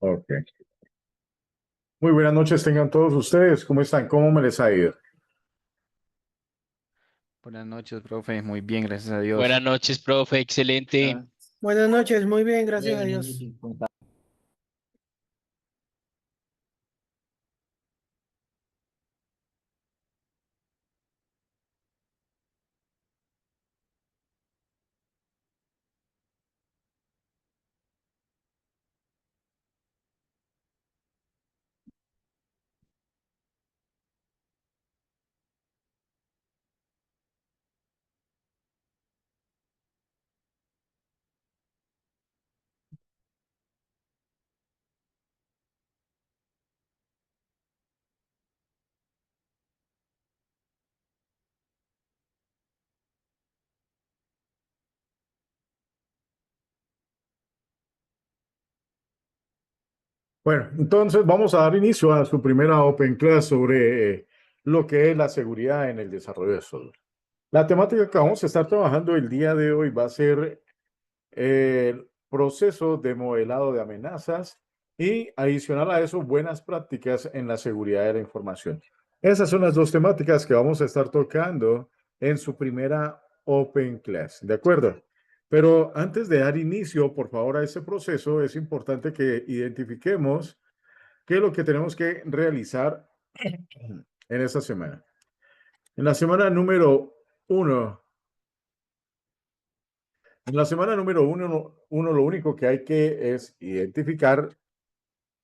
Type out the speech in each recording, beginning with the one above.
Ok. Muy buenas noches tengan todos ustedes. ¿Cómo están? ¿Cómo me les ha ido? Buenas noches, profe. Muy bien, gracias a Dios. Buenas noches, profe, excelente. Buenas noches, muy bien, gracias a Dios. Bueno, entonces vamos a dar inicio a su primera Open Class sobre lo que es la seguridad en el desarrollo de software. La temática que vamos a estar trabajando el día de hoy va a ser el proceso de modelado de amenazas y adicional a eso, buenas prácticas en la seguridad de la información. Esas son las dos temáticas que vamos a estar tocando en su primera Open Class, ¿de acuerdo? Pero antes de dar inicio, por favor, a ese proceso, es importante que identifiquemos qué es lo que tenemos que realizar en esta semana. En la semana número uno, lo único que hay que es identificar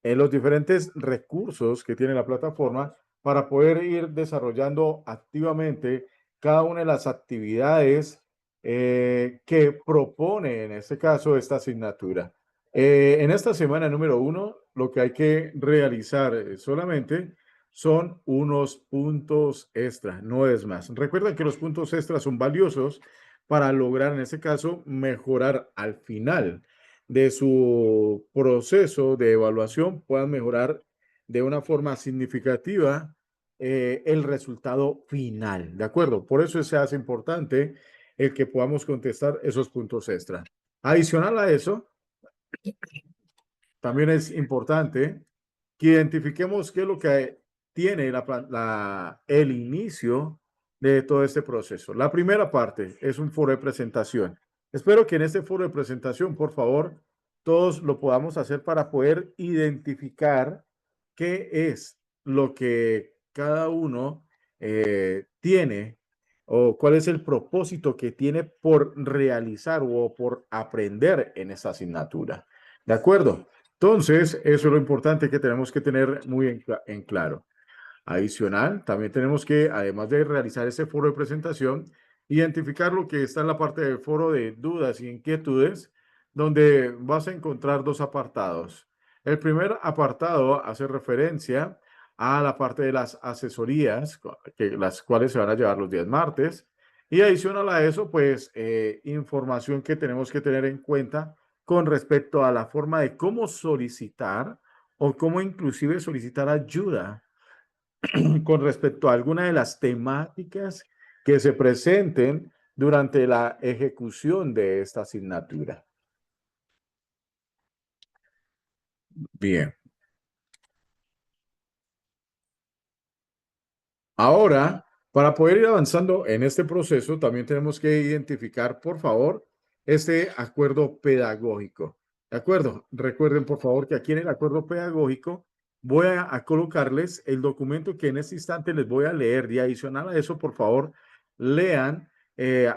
los diferentes recursos que tiene la plataforma para poder ir desarrollando activamente cada una de las actividades que propone en este caso esta asignatura. En esta semana número uno, lo que hay que realizar solamente son unos puntos extra, no es más. Recuerda que los puntos extras son valiosos para lograr, en este caso, mejorar al final de su proceso de evaluación, puedan mejorar de una forma significativa el resultado final, ¿de acuerdo? Por eso se hace importante el que podamos contestar esos puntos extra. Adicional a eso, también es importante que identifiquemos qué es lo que tiene el inicio de todo este proceso. La primera parte es un foro de presentación. Espero que en este foro de presentación, por favor, todos lo podamos hacer para poder identificar qué es lo que cada uno tiene o cuál es el propósito que tiene por realizar o por aprender en esa asignatura. ¿De acuerdo? Entonces, eso es lo importante que tenemos que tener muy en claro. Adicional, también tenemos que, además de realizar ese foro de presentación, identificar lo que está en la parte del foro de dudas y inquietudes, donde vas a encontrar dos apartados. El primer apartado hace referencia a la parte de las asesorías, las cuales se van a llevar los días martes. Y adicional a eso, pues, información que tenemos que tener en cuenta con respecto a la forma de cómo solicitar o cómo inclusive solicitar ayuda con respecto a alguna de las temáticas que se presenten durante la ejecución de esta asignatura. Bien. Ahora, para poder ir avanzando en este proceso, también tenemos que identificar, por favor, este acuerdo pedagógico. ¿De acuerdo? Recuerden, por favor, que aquí en el acuerdo pedagógico voy a colocarles el documento que en este instante les voy a leer. Y adicional a eso, por favor, lean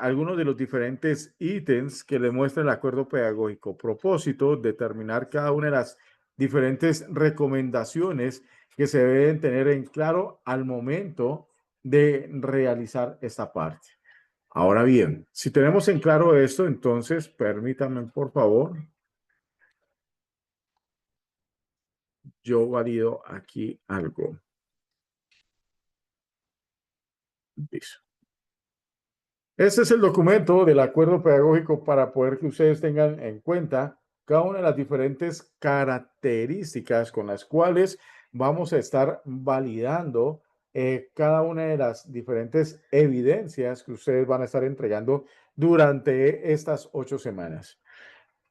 algunos de los diferentes ítems que le muestra el acuerdo pedagógico. Propósito, determinar cada una de las diferentes recomendaciones que se deben tener en claro al momento de realizar esta parte. Ahora bien, si tenemos en claro esto, entonces permítanme, por favor, yo valido aquí algo. Listo. Este es el documento del acuerdo pedagógico para poder que ustedes tengan en cuenta cada una de las diferentes características con las cuales vamos a estar validando cada una de las diferentes evidencias que ustedes van a estar entregando durante estas 8 semanas.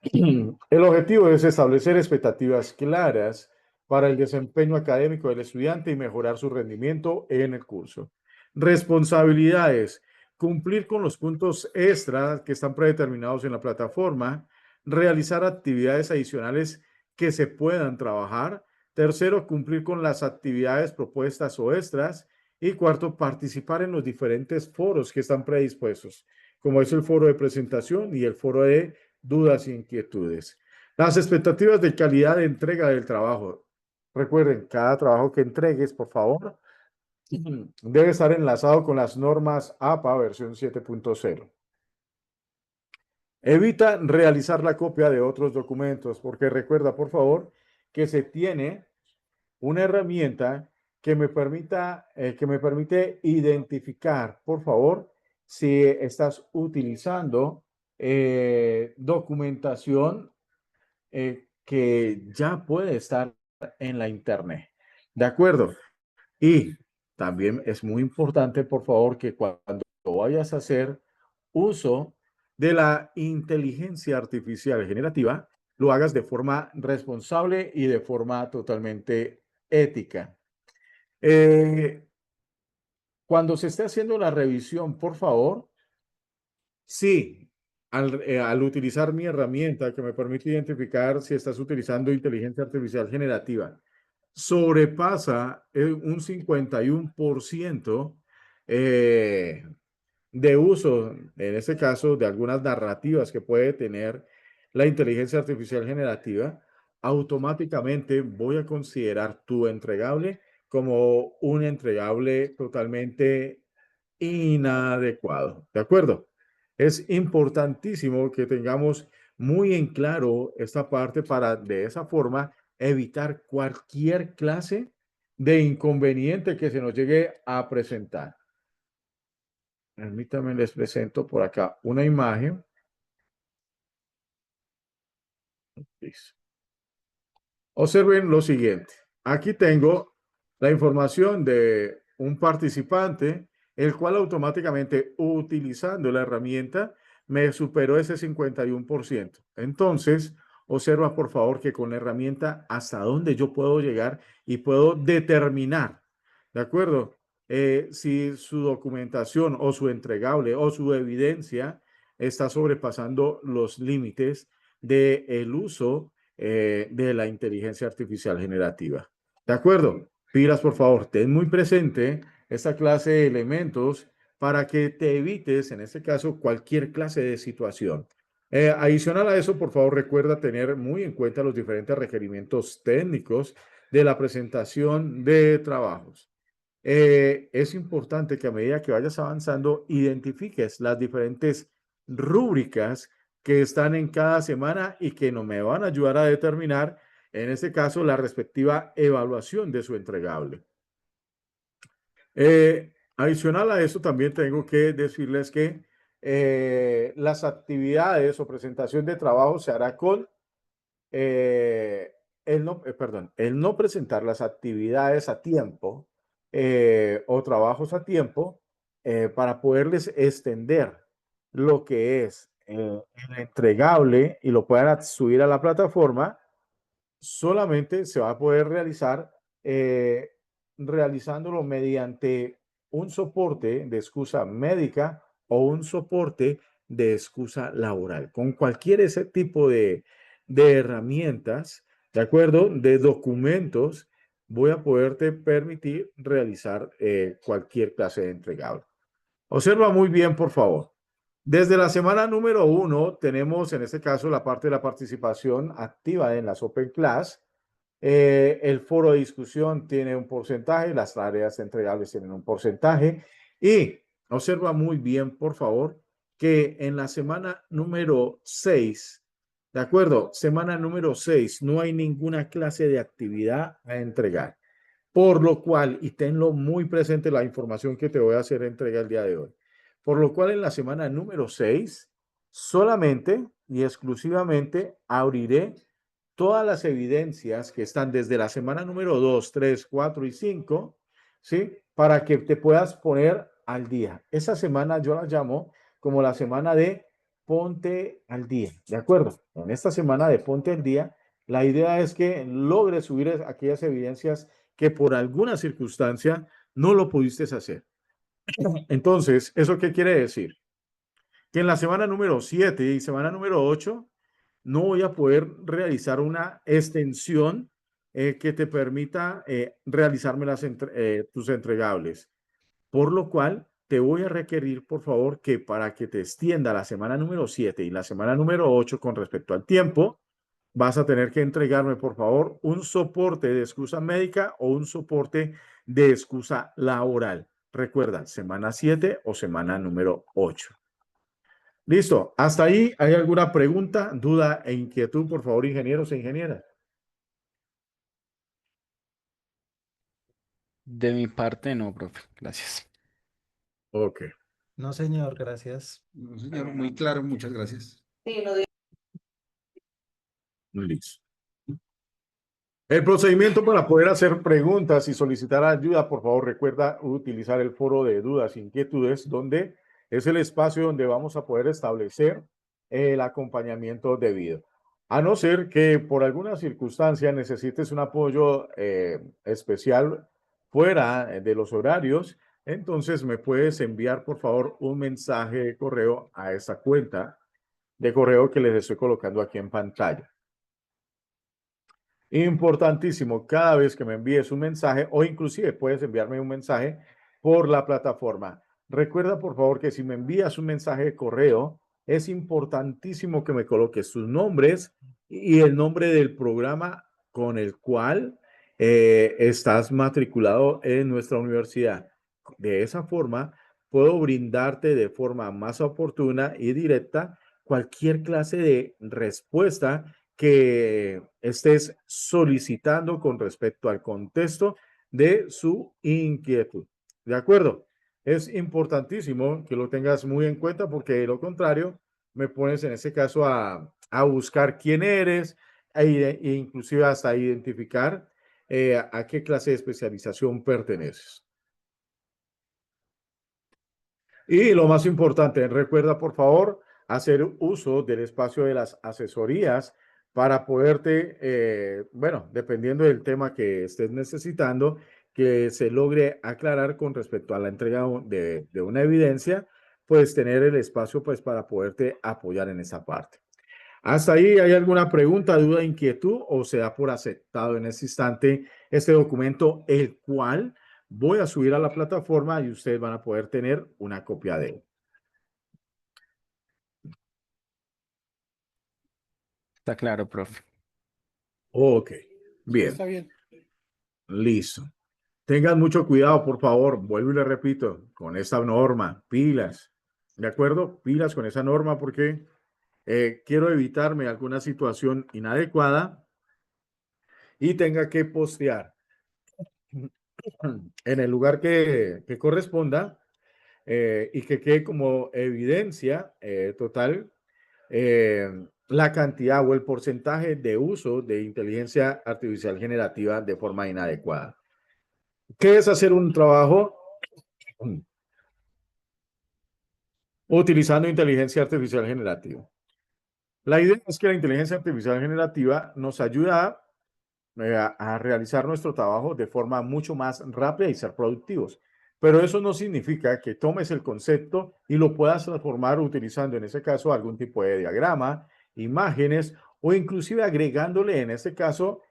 El objetivo es establecer expectativas claras para el desempeño académico del estudiante y mejorar su rendimiento en el curso. Responsabilidades: cumplir con los puntos extra que están predeterminados en la plataforma, realizar actividades adicionales que se puedan trabajar. Tercero, cumplir con las actividades propuestas o extras. Y cuarto, participar en los diferentes foros que están predispuestos, como es el foro de presentación y el foro de dudas e inquietudes. Las expectativas de calidad de entrega del trabajo. Recuerden, cada trabajo que entregues, por favor, debe estar enlazado con las normas APA versión 7.0. Evita realizar la copia de otros documentos, porque recuerda, por favor, que se tiene una herramienta que me permite identificar, por favor, si estás utilizando documentación que ya puede estar en la internet. ¿De acuerdo? Y también es muy importante, por favor, que cuando vayas a hacer uso de la inteligencia artificial generativa, lo hagas de forma responsable y de forma totalmente ética. Cuando se esté haciendo la revisión, por favor, sí, al utilizar mi herramienta que me permite identificar si estás utilizando inteligencia artificial generativa, sobrepasa un 51% de uso, en este caso, de algunas narrativas que puede tener la inteligencia artificial generativa, automáticamente voy a considerar tu entregable como un entregable totalmente inadecuado. ¿De acuerdo? Es importantísimo que tengamos muy en claro esta parte para de esa forma evitar cualquier clase de inconveniente que se nos llegue a presentar. Permítanme, les presento por acá una imagen. Listo. Observen lo siguiente. Aquí tengo la información de un participante, el cual automáticamente utilizando la herramienta me superó ese 51%. Entonces, observa por favor que con la herramienta hasta dónde yo puedo llegar y puedo determinar, ¿de acuerdo? Si su documentación o su entregable o su evidencia está sobrepasando los límites del uso de la inteligencia artificial generativa. ¿De acuerdo? Pilas, por favor, ten muy presente esta clase de elementos para que te evites, en este caso, cualquier clase de situación. Adicional a eso, por favor, recuerda tener muy en cuenta los diferentes requerimientos técnicos de la presentación de trabajos. Es importante que a medida que vayas avanzando, identifiques las diferentes rúbricas que están en cada semana y que no me van a ayudar a determinar, en este caso, la respectiva evaluación de su entregable. Adicional a eso, también tengo que decirles que las actividades o presentación de trabajo se hará con el no presentar las actividades a tiempo o trabajos a tiempo para poderles extender lo que es el entregable y lo puedan subir a la plataforma, solamente se va a poder realizar realizándolo mediante un soporte de excusa médica o un soporte de excusa laboral. Con cualquier ese tipo de herramientas, ¿de acuerdo? De documentos, voy a poderte permitir realizar cualquier clase de entregable. Observa muy bien, por favor. Desde la semana número 1 tenemos en este caso la parte de la participación activa en las Open Class. El foro de discusión tiene un porcentaje, las tareas entregables tienen un porcentaje y observa muy bien, por favor, que en la semana número 6, ¿de acuerdo? Semana número 6, no hay ninguna clase de actividad a entregar. Por lo cual, y tenlo muy presente la información que te voy a hacer entrega el día de hoy. Por lo cual, en la semana número 6, solamente y exclusivamente abriré todas las evidencias que están desde la semana número 2, 3, 4 y 5, ¿sí? Para que te puedas poner al día. Esa semana yo la llamo como la semana de ponte al día, ¿de acuerdo? En esta semana de ponte al día, la idea es que logres subir aquellas evidencias que por alguna circunstancia no lo pudiste hacer. Entonces, ¿eso qué quiere decir? Que en la semana número 7 y semana número 8 no voy a poder realizar una extensión que te permita realizarme tus entregables. Por lo cual, te voy a requerir, por favor, que para que te extienda la semana número 7 y la semana número 8 con respecto al tiempo, vas a tener que entregarme, por favor, un soporte de excusa médica o un soporte de excusa laboral. Recuerda, semana 7 o semana número 8. Listo. Hasta ahí, ¿hay alguna pregunta, duda e inquietud, por favor, ingenieros e ingenieras? De mi parte, no, profe. Gracias. Ok. No, señor, gracias. No, señor, muy claro, muchas gracias. Listo. El procedimiento para poder hacer preguntas y solicitar ayuda, por favor, recuerda utilizar el foro de dudas e inquietudes, donde es el espacio donde vamos a poder establecer el acompañamiento debido. A no ser que por alguna circunstancia necesites un apoyo especial fuera de los horarios, entonces me puedes enviar, por favor, un mensaje de correo a esta cuenta de correo que les estoy colocando aquí en pantalla. Importantísimo, cada vez que me envíes un mensaje o inclusive puedes enviarme un mensaje por la plataforma. Recuerda, por favor, que si me envías un mensaje de correo, es importantísimo que me coloques tus nombres y el nombre del programa con el cual estás matriculado en nuestra universidad. De esa forma, puedo brindarte de forma más oportuna y directa cualquier clase de respuesta que estés solicitando con respecto al contexto de su inquietud. ¿De acuerdo? Es importantísimo que lo tengas muy en cuenta porque de lo contrario me pones en ese caso a buscar quién eres e inclusive hasta identificar a qué clase de especialización perteneces. Y lo más importante, recuerda por favor hacer uso del espacio de las asesorías para poderte, bueno, dependiendo del tema que estés necesitando, que se logre aclarar con respecto a la entrega de una evidencia, pues tener el espacio pues para poderte apoyar en esa parte. ¿Hasta ahí hay alguna pregunta, duda, inquietud o se da por aceptado en este instante este documento, el cual voy a subir a la plataforma y ustedes van a poder tener una copia de él? Está claro, profe. Ok, bien. Está bien. Listo. Tengan mucho cuidado, por favor. Vuelvo y le repito, con esta norma, pilas. ¿De acuerdo? Pilas con esa norma porque quiero evitarme alguna situación inadecuada y tenga que postear en el lugar que corresponda y que quede como evidencia total la cantidad o el porcentaje de uso de inteligencia artificial generativa de forma inadecuada. ¿Qué es hacer un trabajo utilizando inteligencia artificial generativa? La idea es que la inteligencia artificial generativa nos ayuda a realizar nuestro trabajo de forma mucho más rápida y ser productivos. Pero eso no significa que tomes el concepto y lo puedas transformar utilizando en ese caso algún tipo de diagrama, imágenes o inclusive agregándole en este caso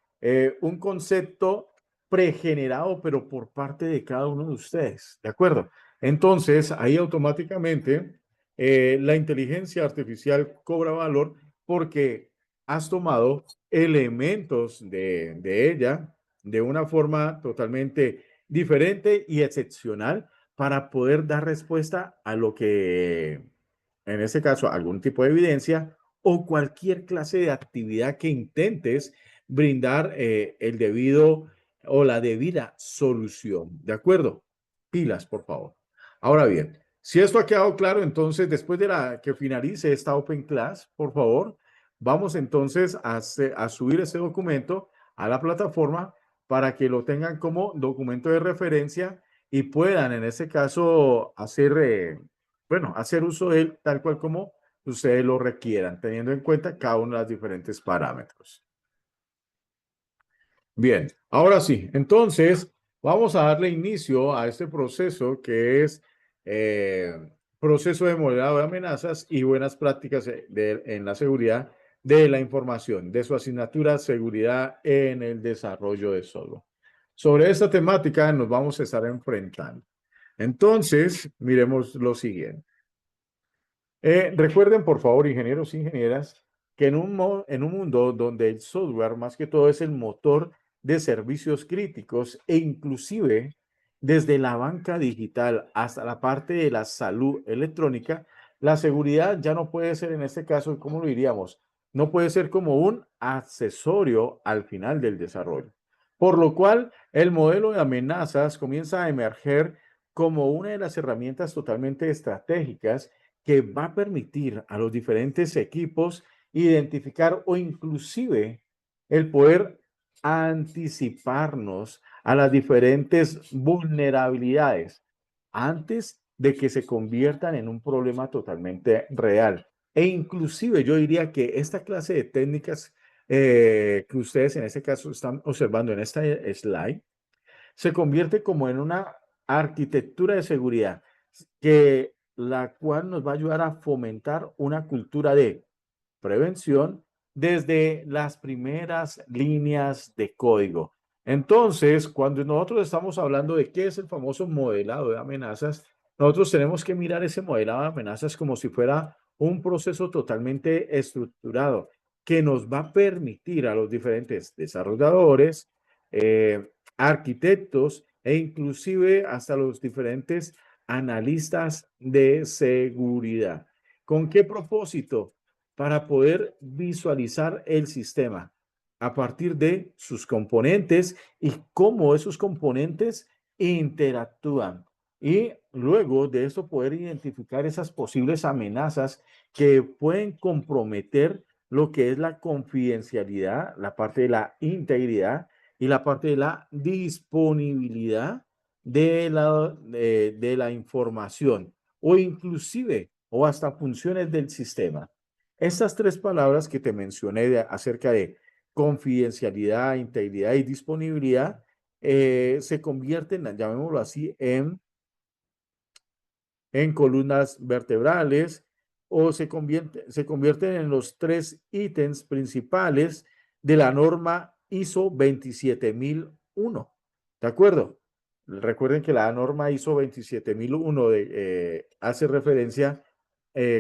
un concepto pregenerado pero por parte de cada uno de ustedes. ¿De acuerdo? Entonces ahí automáticamente la inteligencia artificial cobra valor porque has tomado elementos de ella de una forma totalmente diferente y excepcional para poder dar respuesta a lo que, en este caso, algún tipo de evidencia o cualquier clase de actividad que intentes brindar el debido o la debida solución. ¿De acuerdo? Pilas, por favor. Ahora bien, si esto ha quedado claro, entonces después de que finalice esta Open Class, por favor, vamos entonces a subir ese documento a la plataforma para que lo tengan como documento de referencia y puedan en ese caso hacer, hacer uso de él tal cual como ustedes lo requieran, teniendo en cuenta cada uno de los diferentes parámetros. Bien, ahora sí, entonces vamos a darle inicio a este proceso que es proceso de modelado de amenazas y buenas prácticas en la seguridad de la información, de su asignatura Seguridad en el Desarrollo de Software. Sobre esta temática nos vamos a estar enfrentando. Entonces, miremos lo siguiente. Recuerden, por favor, ingenieros e ingenieras, que en un mundo donde el software más que todo es el motor de servicios críticos e inclusive desde la banca digital hasta la parte de la salud electrónica, la seguridad ya no puede ser en este caso, ¿cómo lo diríamos? No puede ser como un accesorio al final del desarrollo. Por lo cual, el modelo de amenazas comienza a emerger como una de las herramientas totalmente estratégicas que va a permitir a los diferentes equipos identificar o inclusive el poder anticiparnos a las diferentes vulnerabilidades antes de que se conviertan en un problema totalmente real. E inclusive yo diría que esta clase de técnicas que ustedes en este caso están observando en esta slide se convierte como en una arquitectura de seguridad que la cual nos va a ayudar a fomentar una cultura de prevención desde las primeras líneas de código. Entonces, cuando nosotros estamos hablando de qué es el famoso modelado de amenazas, nosotros tenemos que mirar ese modelado de amenazas como si fuera un proceso totalmente estructurado que nos va a permitir a los diferentes desarrolladores, arquitectos e inclusive hasta los diferentes analistas de seguridad. ¿Con qué propósito? Para poder visualizar el sistema a partir de sus componentes y cómo esos componentes interactúan. Y luego de esto poder identificar esas posibles amenazas que pueden comprometer lo que es la confidencialidad, la parte de la integridad y la parte de la disponibilidad de la información o inclusive o hasta funciones del sistema. Estas tres palabras que te mencioné acerca de confidencialidad, integridad y disponibilidad se convierten, llamémoslo así, en columnas vertebrales o se convierten en los tres ítems principales de la norma ISO 27001. ¿De acuerdo? Recuerden que la norma ISO 27001 hace referencia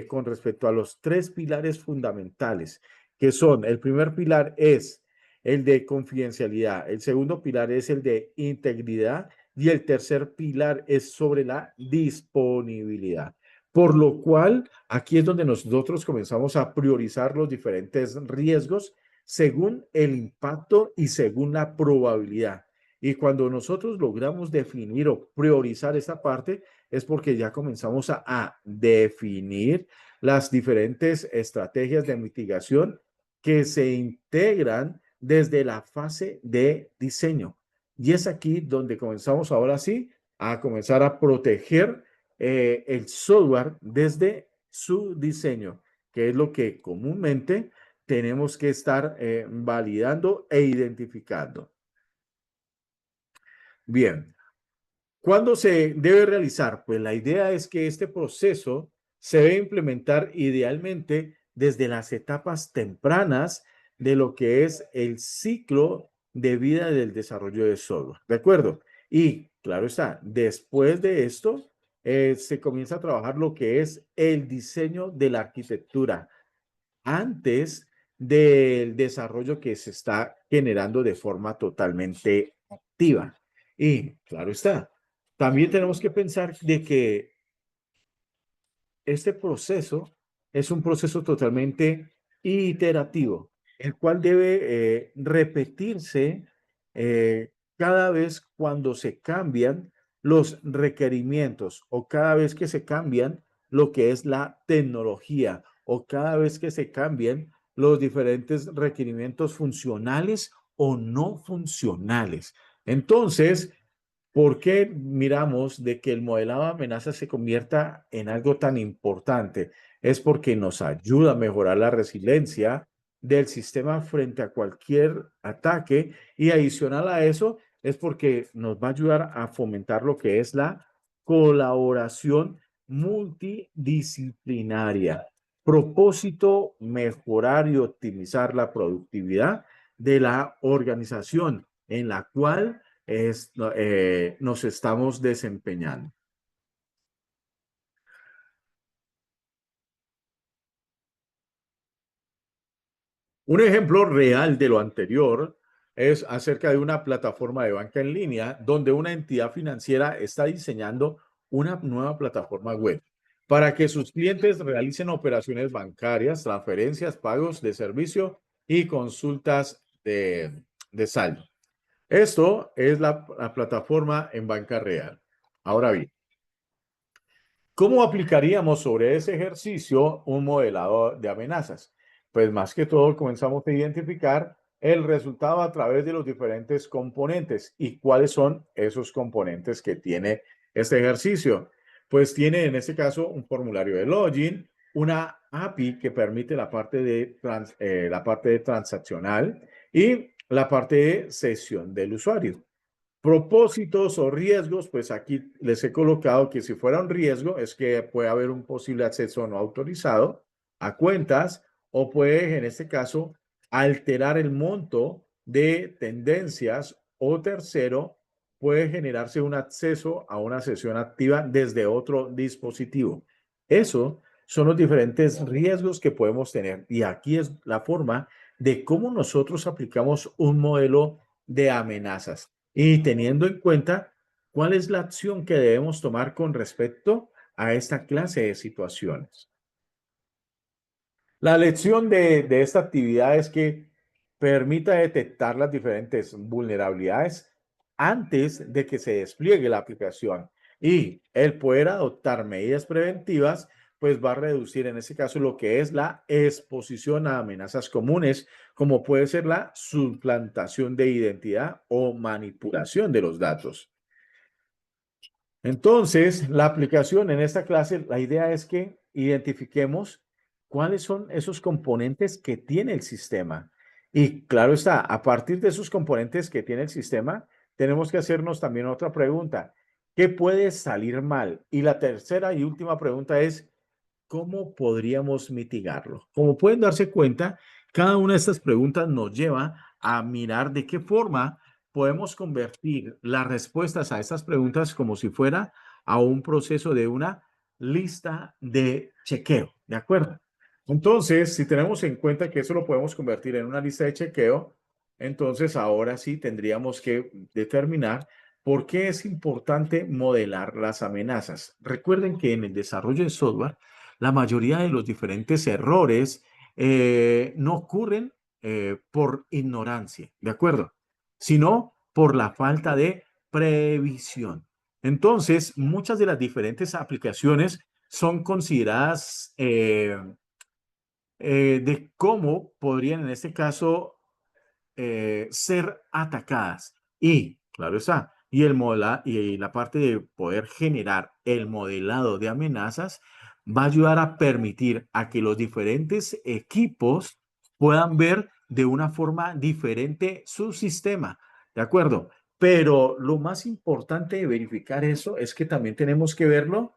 con respecto a los tres pilares fundamentales, que son, el primer pilar es el de confidencialidad, el segundo pilar es el de integridad y el tercer pilar es sobre la disponibilidad. Por lo cual, aquí es donde nosotros comenzamos a priorizar los diferentes riesgos según el impacto y según la probabilidad. Y cuando nosotros logramos definir o priorizar esta parte, es porque ya comenzamos a definir las diferentes estrategias de mitigación que se integran desde la fase de diseño. Y es aquí donde comenzamos ahora sí a comenzar a proteger el software desde su diseño, que es lo que comúnmente tenemos que estar validando e identificando. Bien, ¿cuándo se debe realizar? Pues la idea es que este proceso se debe implementar idealmente desde las etapas tempranas de lo que es el ciclo de vida del desarrollo de software, ¿de acuerdo? Y claro está, después de esto se comienza a trabajar lo que es el diseño de la arquitectura antes del desarrollo que se está generando de forma totalmente activa. Y claro está, también tenemos que pensar de que este proceso es un proceso totalmente iterativo, el cual debe repetirse cada vez cuando se cambian los requerimientos o cada vez que se cambian lo que es la tecnología o cada vez que se cambian los diferentes requerimientos funcionales o no funcionales. Entonces, ¿por qué miramos de que el modelado de amenazas se convierta en algo tan importante? Es porque nos ayuda a mejorar la resiliencia del sistema frente a cualquier ataque y adicional a eso es porque nos va a ayudar a fomentar lo que es la colaboración multidisciplinaria. Propósito, mejorar y optimizar la productividad de la organización en la cual nos estamos desempeñando. Un ejemplo real de lo anterior es acerca de una plataforma de banca en línea donde una entidad financiera está diseñando una nueva plataforma web para que sus clientes realicen operaciones bancarias, transferencias, pagos de servicio y consultas de saldo. Esto es la plataforma en banca real. Ahora bien, ¿cómo aplicaríamos sobre ese ejercicio un modelado de amenazas? Pues más que todo comenzamos a identificar el resultado a través de los diferentes componentes. ¿Y cuáles son esos componentes que tiene este ejercicio? Pues tiene en este caso un formulario de login, una API que permite la parte de transaccional y la parte de sesión del usuario. Propósitos o riesgos, pues aquí les he colocado que si fuera un riesgo es que puede haber un posible acceso no autorizado a cuentas o puede, en este caso, alterar el monto de tendencias o tercero, puede generarse un acceso a una sesión activa desde otro dispositivo. Eso son los diferentes riesgos que podemos tener y aquí es la forma de cómo nosotros aplicamos un modelo de amenazas y teniendo en cuenta cuál es la acción que debemos tomar con respecto a esta clase de situaciones. La lección de esta actividad es que permita detectar las diferentes vulnerabilidades antes de que se despliegue la aplicación y el poder adoptar medidas preventivas pues va a reducir en este caso lo que es la exposición a amenazas comunes, como puede ser la suplantación de identidad o manipulación de los datos. Entonces, la aplicación en esta clase, la idea es que identifiquemos cuáles son esos componentes que tiene el sistema. Y claro está, a partir de esos componentes que tiene el sistema, tenemos que hacernos también otra pregunta. ¿Qué puede salir mal? Y la tercera y última pregunta es, ¿cómo podríamos mitigarlo? Como pueden darse cuenta, cada una de estas preguntas nos lleva a mirar de qué forma podemos convertir las respuestas a estas preguntas como si fuera a un proceso de una lista de chequeo, ¿de acuerdo? Entonces, si tenemos en cuenta que eso lo podemos convertir en una lista de chequeo, entonces ahora sí tendríamos que determinar por qué es importante modelar las amenazas. Recuerden que en el desarrollo de software, la mayoría de los diferentes errores no ocurren por ignorancia, ¿de acuerdo? Sino por la falta de previsión. Entonces, muchas de las diferentes aplicaciones son consideradas de cómo podrían en este caso ser atacadas. Y, claro está, y la parte de poder generar el modelado de amenazas va a ayudar a permitir a que los diferentes equipos puedan ver de una forma diferente su sistema, ¿de acuerdo? Pero lo más importante de verificar eso es que también tenemos que verlo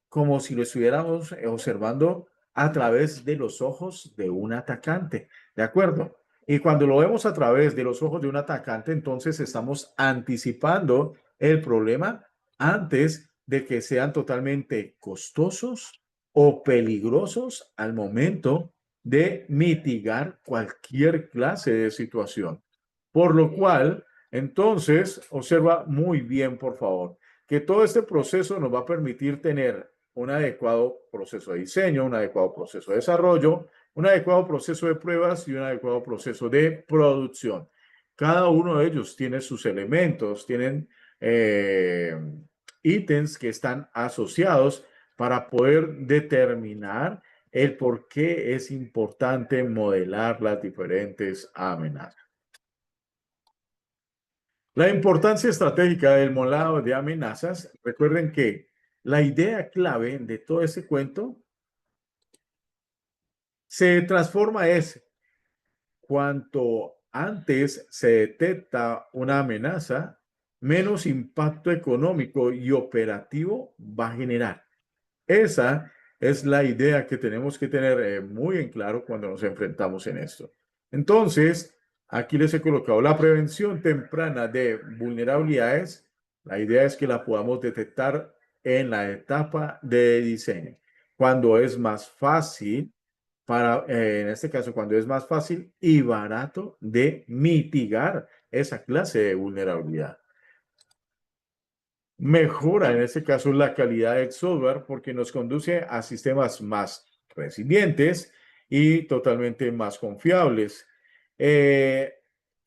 como si lo estuviéramos observando a través de los ojos de un atacante, ¿de acuerdo? Y cuando lo vemos a través de los ojos de un atacante, entonces estamos anticipando el problema antes de que sean totalmente costosos o peligrosos al momento de mitigar cualquier clase de situación. Por lo cual, entonces, observa muy bien, por favor, que todo este proceso nos va a permitir tener un adecuado proceso de diseño, un adecuado proceso de desarrollo, un adecuado proceso de pruebas y un adecuado proceso de producción. Cada uno de ellos tiene sus elementos, tienen ítems que están asociados para poder determinar el por qué es importante modelar las diferentes amenazas. La importancia estratégica del modelado de amenazas, recuerden que la idea clave de todo ese cuento se transforma es cuanto antes se detecta una amenaza, menos impacto económico y operativo va a generar. Esa es la idea que tenemos que tener muy en claro cuando nos enfrentamos en esto. Entonces, aquí les he colocado la prevención temprana de vulnerabilidades. La idea es que la podamos detectar en la etapa de diseño, cuando es más fácil en este caso, cuando es más fácil y barato de mitigar esa clase de vulnerabilidad. Mejora en este caso la calidad del software porque nos conduce a sistemas más resilientes y totalmente más confiables.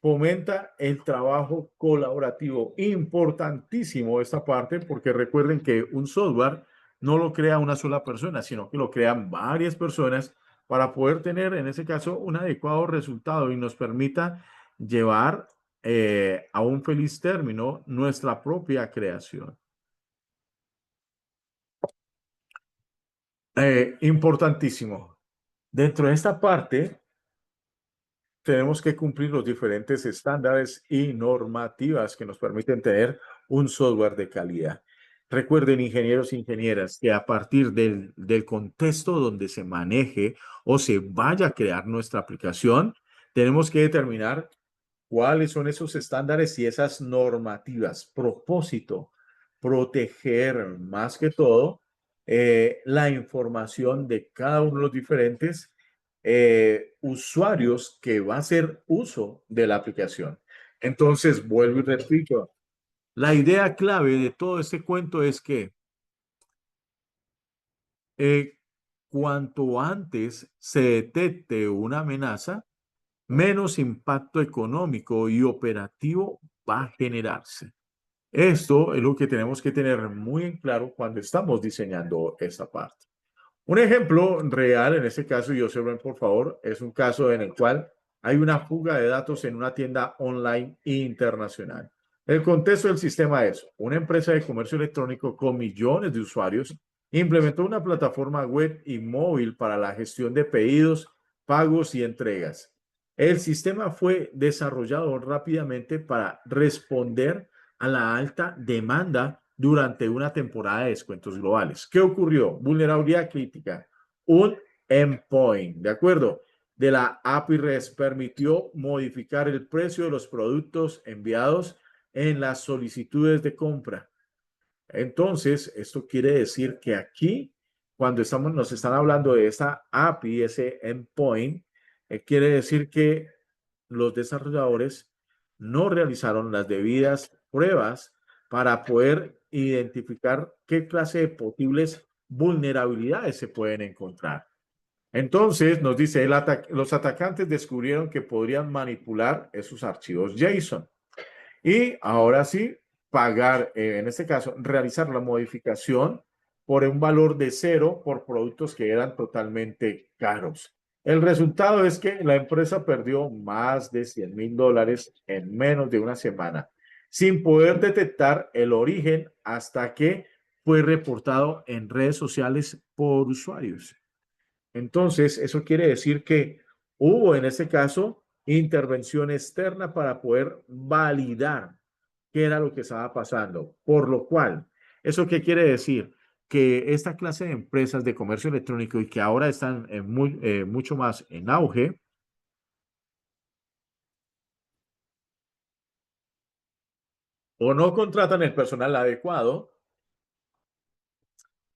Fomenta el trabajo colaborativo. Importantísimo esta parte porque recuerden que un software no lo crea una sola persona, sino que lo crean varias personas para poder tener en ese caso un adecuado resultado y nos permita llevar a un feliz término nuestra propia creación. Importantísimo. Dentro de esta parte, tenemos que cumplir los diferentes estándares y normativas que nos permiten tener un software de calidad. Recuerden, ingenieros e ingenieras, que a partir del contexto donde se maneje o se vaya a crear nuestra aplicación, tenemos que determinar cuáles son esos estándares y esas normativas. Propósito, proteger más que todo la información de cada uno de los diferentes usuarios que va a hacer uso de la aplicación. Entonces, vuelvo y repito, la idea clave de todo este cuento es que cuanto antes se detecte una amenaza, menos impacto económico y operativo va a generarse. Esto es lo que tenemos que tener muy en claro cuando estamos diseñando esta parte. Un ejemplo real, en este caso, y observen por favor, es un caso en el cual hay una fuga de datos en una tienda online internacional. El contexto del sistema es una empresa de comercio electrónico con millones de usuarios implementó una plataforma web y móvil para la gestión de pedidos, pagos y entregas. El sistema fue desarrollado rápidamente para responder a la alta demanda durante una temporada de descuentos globales. ¿Qué ocurrió? Vulnerabilidad crítica. Un endpoint, ¿de acuerdo? De la API REST permitió modificar el precio de los productos enviados en las solicitudes de compra. Entonces, esto quiere decir que aquí, cuando nos están hablando de esta API, ese endpoint, quiere decir que los desarrolladores no realizaron las debidas pruebas para poder identificar qué clase de posibles vulnerabilidades se pueden encontrar. Entonces, nos dice, los atacantes descubrieron que podrían manipular esos archivos JSON Y ahora sí, pagar, en este caso, realizar la modificación por un valor de cero por productos que eran totalmente caros. El resultado es que la empresa perdió más de $100,000 en menos de una semana, sin poder detectar el origen hasta que fue reportado en redes sociales por usuarios. Entonces, eso quiere decir que hubo en este caso intervención externa para poder validar qué era lo que estaba pasando. Por lo cual, ¿eso qué quiere decir? Que esta clase de empresas de comercio electrónico y que ahora están mucho más en auge, o no contratan el personal adecuado,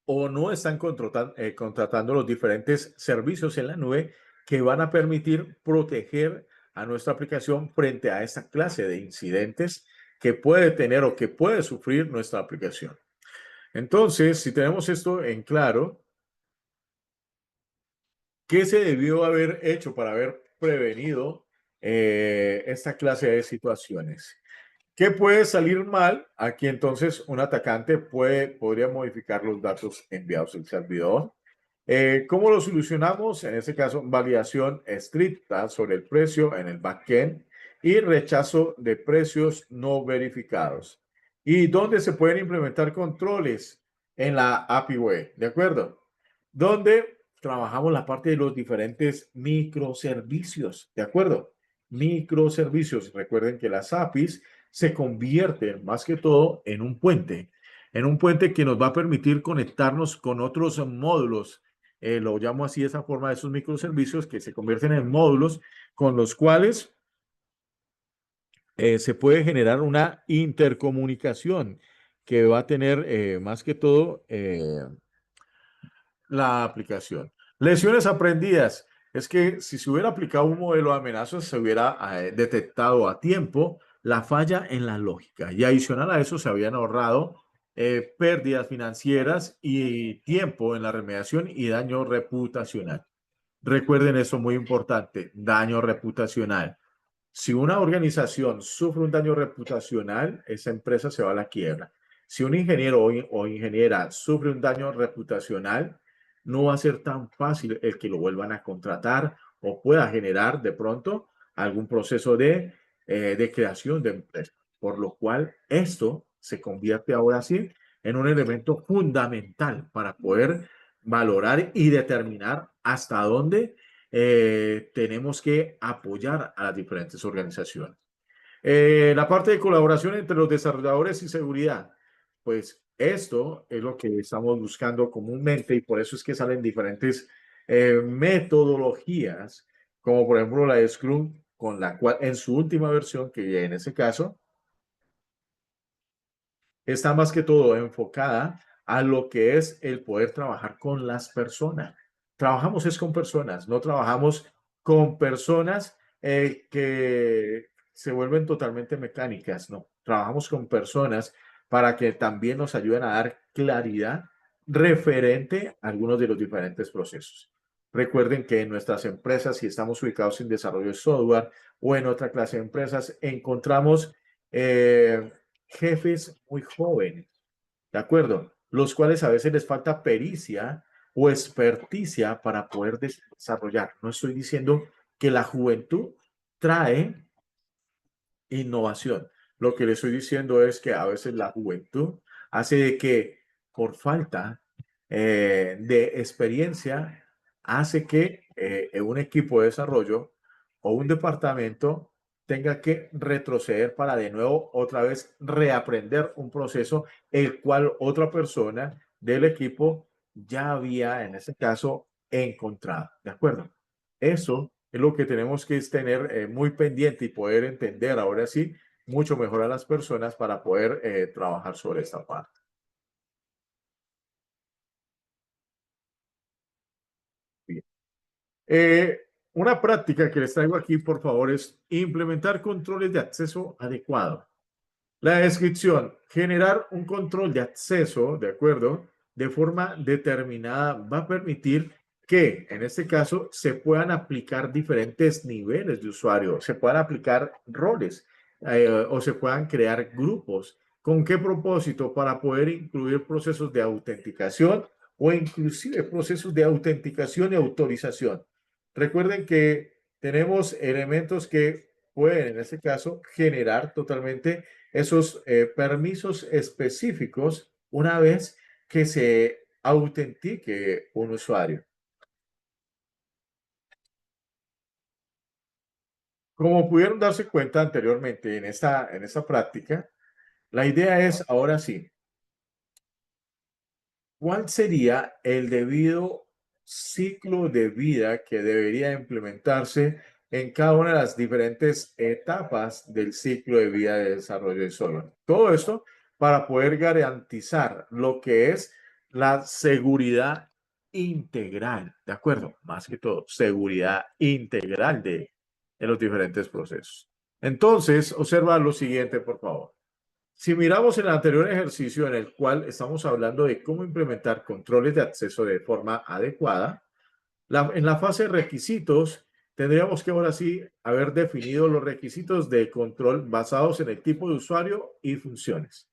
o no están contratando los diferentes servicios en la nube que van a permitir proteger a nuestra aplicación frente a esta clase de incidentes que puede tener o que puede sufrir nuestra aplicación. Entonces, si tenemos esto en claro, ¿qué se debió haber hecho para haber prevenido esta clase de situaciones? ¿Qué puede salir mal? Aquí entonces un atacante podría modificar los datos enviados al servidor. ¿Cómo lo solucionamos? En este caso, validación estricta sobre el precio en el backend y rechazo de precios no verificados. ¿Y dónde se pueden implementar controles? En la API web, ¿de acuerdo? Donde trabajamos la parte de los diferentes microservicios, ¿de acuerdo? Microservicios. Recuerden que las APIs se convierten más que todo en un puente que nos va a permitir conectarnos con otros módulos. Lo llamo así de esa forma, de esos microservicios que se convierten en módulos con los cuales se puede generar una intercomunicación que va a tener más que todo la aplicación. Lecciones aprendidas. Es que si se hubiera aplicado un modelo de amenazas, se hubiera detectado a tiempo la falla en la lógica. Y adicional a eso, se habían ahorrado pérdidas financieras y tiempo en la remediación y daño reputacional. Recuerden eso, muy importante, daño reputacional. Si una organización sufre un daño reputacional, esa empresa se va a la quiebra. Si un ingeniero o ingeniera sufre un daño reputacional, no va a ser tan fácil el que lo vuelvan a contratar o pueda generar de pronto algún proceso de creación de empresa. Por lo cual, esto se convierte ahora sí en un elemento fundamental para poder valorar y determinar hasta dónde tenemos que apoyar a las diferentes organizaciones. La parte de colaboración entre los desarrolladores y seguridad, pues esto es lo que estamos buscando comúnmente y por eso es que salen diferentes metodologías, como por ejemplo la de Scrum, con la cual en su última versión, que en ese caso está más que todo enfocada a lo que es el poder trabajar con las personas. Trabajamos es con personas, no trabajamos con personas que se vuelven totalmente mecánicas, no. Trabajamos con personas para que también nos ayuden a dar claridad referente a algunos de los diferentes procesos. Recuerden que en nuestras empresas, si estamos ubicados en desarrollo de software o en otra clase de empresas, encontramos jefes muy jóvenes, ¿de acuerdo? Los cuales a veces les falta pericia o experticia para poder desarrollar. No estoy diciendo que la juventud trae innovación. Lo que le estoy diciendo es que a veces la juventud hace de que por falta de experiencia hace que un equipo de desarrollo o un departamento tenga que retroceder para de nuevo otra vez reaprender un proceso el cual otra persona del equipo ya había en este caso encontrado. ¿De acuerdo? Eso es lo que tenemos que tener muy pendiente y poder entender ahora sí mucho mejor a las personas para poder trabajar sobre esta parte. Bien. Una práctica que les traigo aquí, por favor, es implementar controles de acceso adecuado. La descripción, generar un control de acceso, ¿de acuerdo? De forma determinada va a permitir que, en este caso, se puedan aplicar diferentes niveles de usuario, se puedan aplicar roles o se puedan crear grupos. ¿Con qué propósito? Para poder incluir procesos de autenticación o inclusive procesos de autenticación y autorización. Recuerden que tenemos elementos que pueden, en este caso, generar totalmente esos permisos específicos una vez que se autentique un usuario. Como pudieron darse cuenta anteriormente en esta práctica, la idea es, ahora sí, ¿cuál sería el debido ciclo de vida que debería implementarse en cada una de las diferentes etapas del ciclo de vida de desarrollo de software? Todo esto para poder garantizar lo que es la seguridad integral, ¿de acuerdo? Más que todo, seguridad integral de los diferentes procesos. Entonces, observa lo siguiente, por favor. Si miramos el anterior ejercicio en el cual estamos hablando de cómo implementar controles de acceso de forma adecuada, en la fase de requisitos tendríamos que ahora sí haber definido los requisitos de control basados en el tipo de usuario y funciones.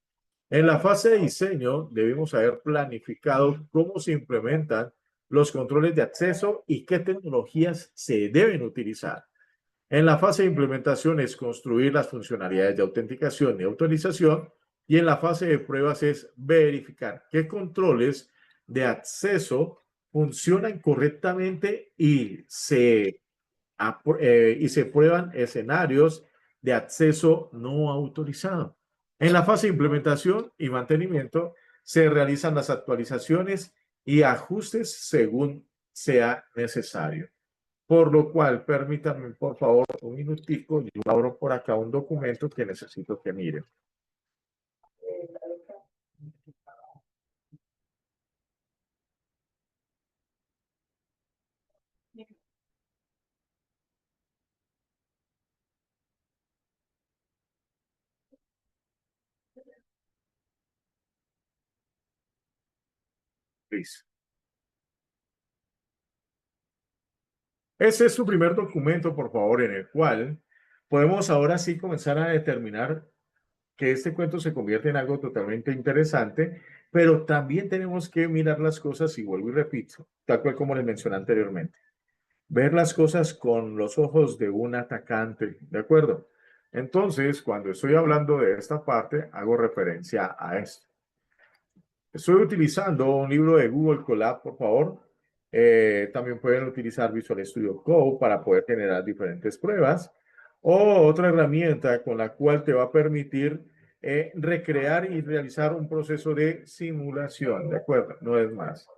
En la fase de diseño debemos haber planificado cómo se implementan los controles de acceso y qué tecnologías se deben utilizar. En la fase de implementación es construir las funcionalidades de autenticación y autorización, y en la fase de pruebas es verificar qué controles de acceso funcionan correctamente y se prueban escenarios de acceso no autorizado. En la fase de implementación y mantenimiento se realizan las actualizaciones y ajustes según sea necesario. Por lo cual, permítanme, por favor, un minutico. Yo abro por acá un documento que necesito que miren. Listo. Ese es su primer documento, por favor, en el cual podemos ahora sí comenzar a determinar que este cuento se convierte en algo totalmente interesante, pero también tenemos que mirar las cosas, y vuelvo y repito, tal cual como les mencioné anteriormente, ver las cosas con los ojos de un atacante, ¿de acuerdo? Entonces, cuando estoy hablando de esta parte, hago referencia a esto. Estoy utilizando un libro de Google Colab, por favor. También pueden utilizar Visual Studio Code para poder generar diferentes pruebas. O otra herramienta con la cual te va a permitir recrear y realizar un proceso de simulación, ¿de acuerdo? No es más.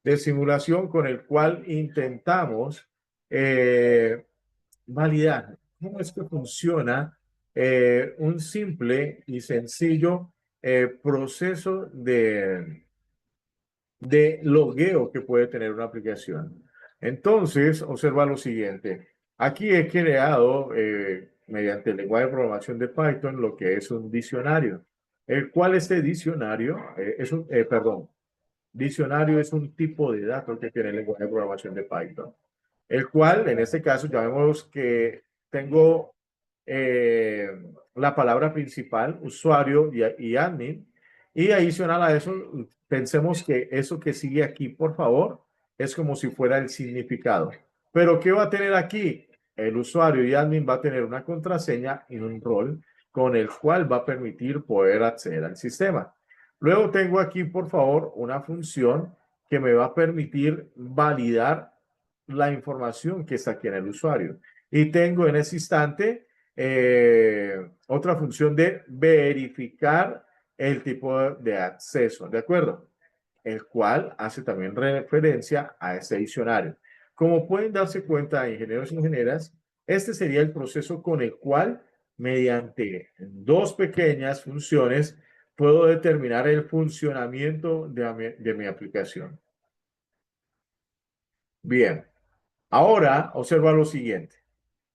De simulación con el cual intentamos validar cómo es que funciona un simple y sencillo proceso de logueo que puede tener una aplicación. Entonces, observa lo siguiente. Aquí he creado, mediante el lenguaje de programación de Python, lo que es un diccionario, el cual este diccionario diccionario es un tipo de datos que tiene el lenguaje de programación de Python, el cual, en este caso, ya vemos que tengo la palabra principal, usuario y admin, y adicional a eso, pensemos que eso que sigue aquí, por favor, es como si fuera el significado. Pero ¿qué va a tener aquí? El usuario y admin va a tener una contraseña y un rol con el cual va a permitir poder acceder al sistema. Luego tengo aquí, por favor, una función que me va a permitir validar la información que está aquí en el usuario. Y tengo en ese instante otra función de verificar el tipo de acceso, ¿de acuerdo? El cual hace también referencia a este diccionario. Como pueden darse cuenta, ingenieros y ingenieras, este sería el proceso con el cual, mediante dos pequeñas funciones, puedo determinar el funcionamiento de mi aplicación. Bien, ahora observa lo siguiente.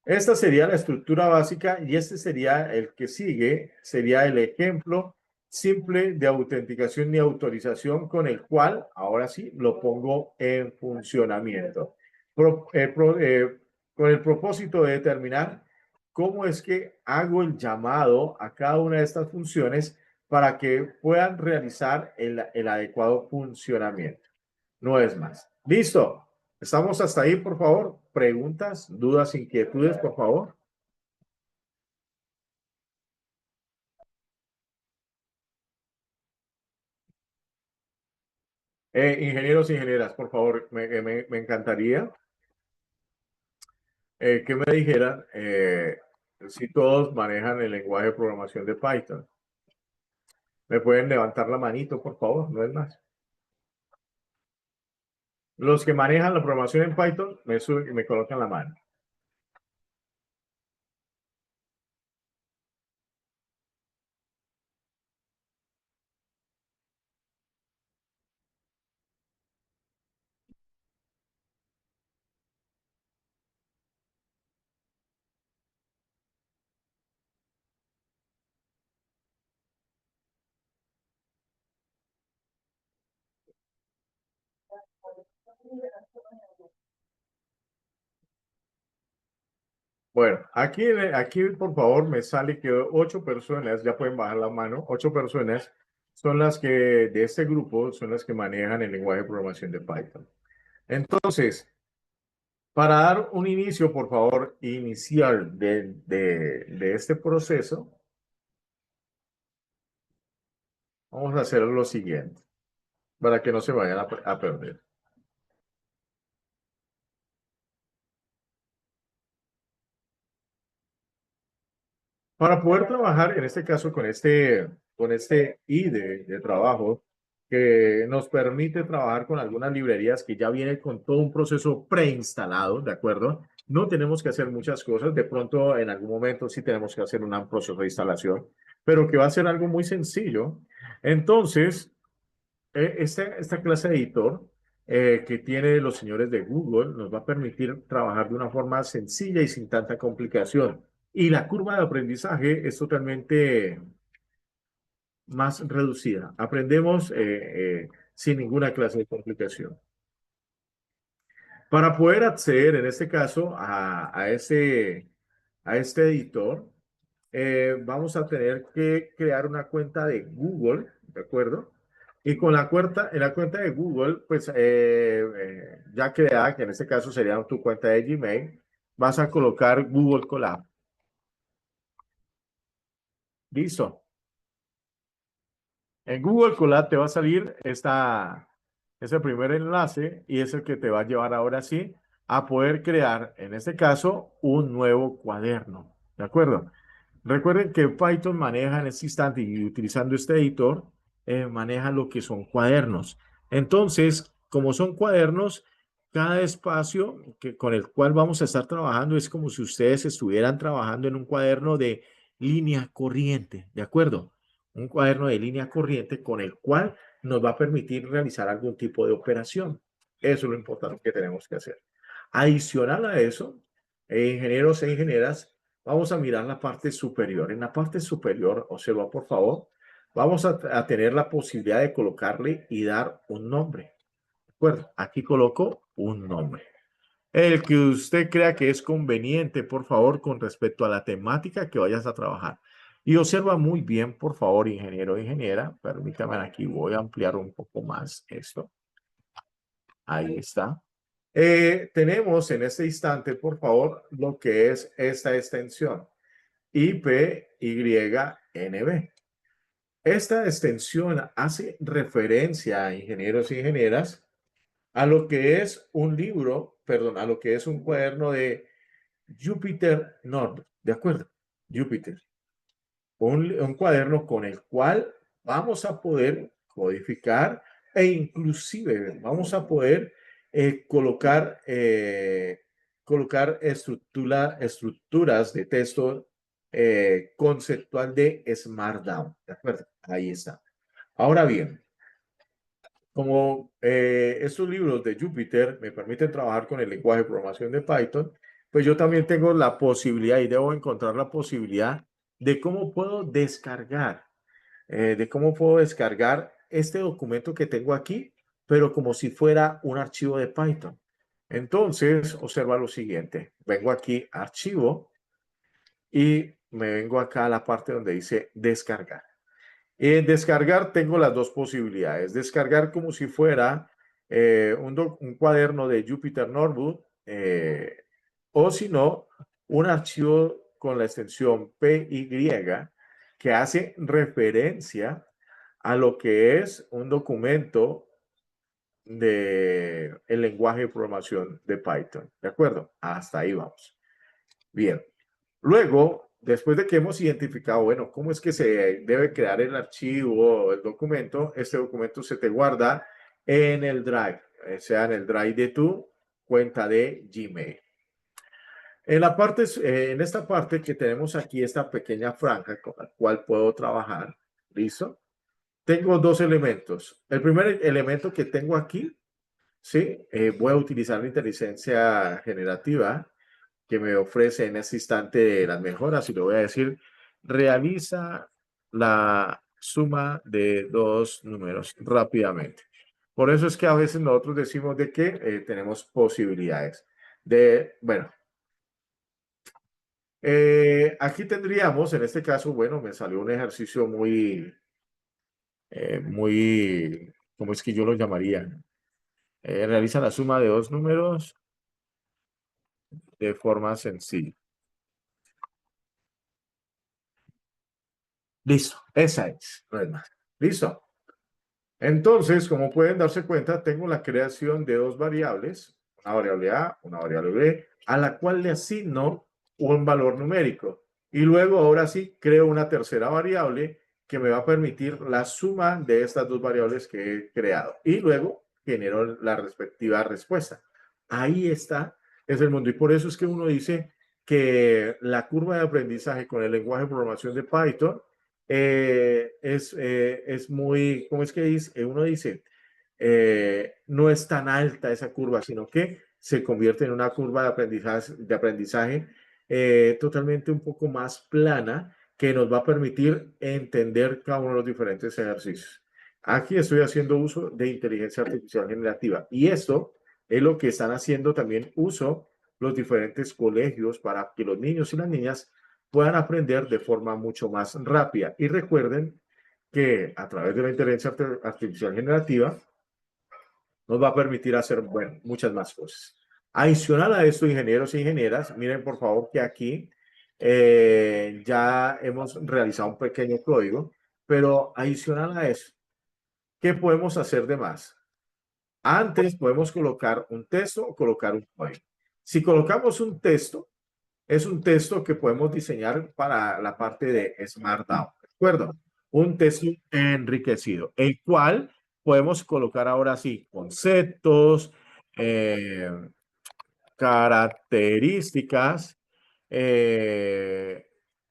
Esta sería la estructura básica y este sería el que sigue, sería el ejemplo simple de autenticación y autorización con el cual, ahora sí, lo pongo en funcionamiento. Con el propósito de determinar cómo es que hago el llamado a cada una de estas funciones para que puedan realizar el adecuado funcionamiento. No es más. ¿Listo? ¿Estamos hasta ahí, por favor? ¿Preguntas, dudas, inquietudes, por favor? Ingenieros e ingenieras, por favor, me encantaría que me dijeran si todos manejan el lenguaje de programación de Python. ¿Me pueden levantar la manito, por favor? No es más. Los que manejan la programación en Python, me suben y me colocan la mano. Bueno, aquí por favor me sale que 8 personas, ya pueden bajar la mano, 8 personas son las que de este grupo son las que manejan el lenguaje de programación de Python. Entonces, para dar un inicio, por favor, inicial de este proceso, vamos a hacer lo siguiente, para que no se vayan a perder. Para poder trabajar, en este caso, con este IDE de trabajo, que nos permite trabajar con algunas librerías que ya vienen con todo un proceso preinstalado, ¿de acuerdo? No tenemos que hacer muchas cosas, de pronto en algún momento sí tenemos que hacer un proceso de instalación, pero que va a ser algo muy sencillo. Entonces, esta clase de editor que tiene los señores de Google nos va a permitir trabajar de una forma sencilla y sin tanta complicación. Y la curva de aprendizaje es totalmente más reducida. Aprendemos sin ninguna clase de complicación. Para poder acceder, en este caso, a este editor, vamos a tener que crear una cuenta de Google, ¿de acuerdo? Y con en la cuenta de Google, pues ya creada, que en este caso sería tu cuenta de Gmail, vas a colocar Google Colab. Listo. En Google Colab te va a salir ese primer enlace y es el que te va a llevar ahora sí a poder crear, en este caso, un nuevo cuaderno. ¿De acuerdo? Recuerden que Python maneja en este instante y utilizando este editor, maneja lo que son cuadernos. Entonces, como son cuadernos, cada espacio con el cual vamos a estar trabajando es como si ustedes estuvieran trabajando en un cuaderno de línea corriente, ¿de acuerdo? Un cuaderno de línea corriente con el cual nos va a permitir realizar algún tipo de operación. Eso es lo importante que tenemos que hacer. Adicional a eso, ingenieros e ingenieras, vamos a mirar la parte superior. En la parte superior, observa por favor, vamos a tener la posibilidad de colocarle y dar un nombre. ¿De acuerdo? Aquí coloco un nombre. El que usted crea que es conveniente, por favor, con respecto a la temática que vayas a trabajar. Y observa muy bien, por favor, ingeniero o ingeniera. Permítame aquí, voy a ampliar un poco más esto. Ahí está. Tenemos en este instante, por favor, lo que es esta extensión. IPYNB. Esta extensión hace referencia a ingenieros e ingenieras a lo que es un libro, perdón, a lo que es un cuaderno de Jupyter Notebook, ¿de acuerdo? Jupyter. Un cuaderno con el cual vamos a poder codificar e inclusive vamos a poder colocar estructuras de texto conceptual de Markdown, ¿de acuerdo? Ahí está. Ahora bien, como estos libros de Jupyter me permiten trabajar con el lenguaje de programación de Python, pues yo también tengo la posibilidad y debo encontrar la posibilidad de cómo puedo descargar, este documento que tengo aquí, pero como si fuera un archivo de Python. Entonces, observa lo siguiente. Vengo aquí, archivo, y me vengo acá a la parte donde dice descargar. En descargar tengo las dos posibilidades. Descargar como si fuera un cuaderno de Jupyter Notebook o si no, un archivo con la extensión PY que hace referencia a lo que es un documento de el lenguaje de programación de Python. ¿De acuerdo? Hasta ahí vamos. Bien. Luego, después de que hemos identificado, bueno, cómo es que se debe crear el archivo o el documento, este documento se te guarda en el Drive, sea en el Drive de tu cuenta de Gmail. En esta parte que tenemos aquí, esta pequeña franja con la cual puedo trabajar, ¿listo? Tengo dos elementos. El primer elemento que tengo aquí, ¿sí? Voy a utilizar la inteligencia generativa que me ofrece en este instante las mejoras y le voy a decir, realiza la suma de dos números rápidamente. Por eso es que a veces nosotros decimos de que tenemos posibilidades de, bueno, aquí tendríamos, en este caso, bueno, me salió un ejercicio muy, ¿cómo es que yo lo llamaría? Realiza la suma de dos números de forma sencilla. Listo, esa es, no es más. Listo. Entonces, como pueden darse cuenta, tengo la creación de dos variables, una variable A, una variable B, a la cual le asigno un valor numérico. Y luego, ahora sí, creo una tercera variable que me va a permitir la suma de estas dos variables que he creado. Y luego genero la respectiva respuesta. Ahí está, es el mundo. Y por eso es que uno dice que la curva de aprendizaje con el lenguaje de programación de Python es muy, ¿cómo es que dice? Uno dice, no es tan alta esa curva, sino que se convierte en una curva de aprendizaje totalmente un poco más plana que nos va a permitir entender cada uno de los diferentes ejercicios. Aquí estoy haciendo uso de inteligencia artificial generativa y esto es lo que están haciendo también uso los diferentes colegios para que los niños y las niñas puedan aprender de forma mucho más rápida. Y recuerden que a través de la inteligencia artificial generativa nos va a permitir hacer, bueno, muchas más cosas. Adicional a esto, ingenieros e ingenieras, miren por favor que aquí ya hemos realizado un pequeño código, pero adicional a eso, ¿qué podemos hacer de más? Antes podemos colocar un texto o colocar un código. Si colocamos un texto, es un texto que podemos diseñar para la parte de SmartDAO, ¿de acuerdo? Un texto enriquecido, el cual podemos colocar ahora sí conceptos, eh, características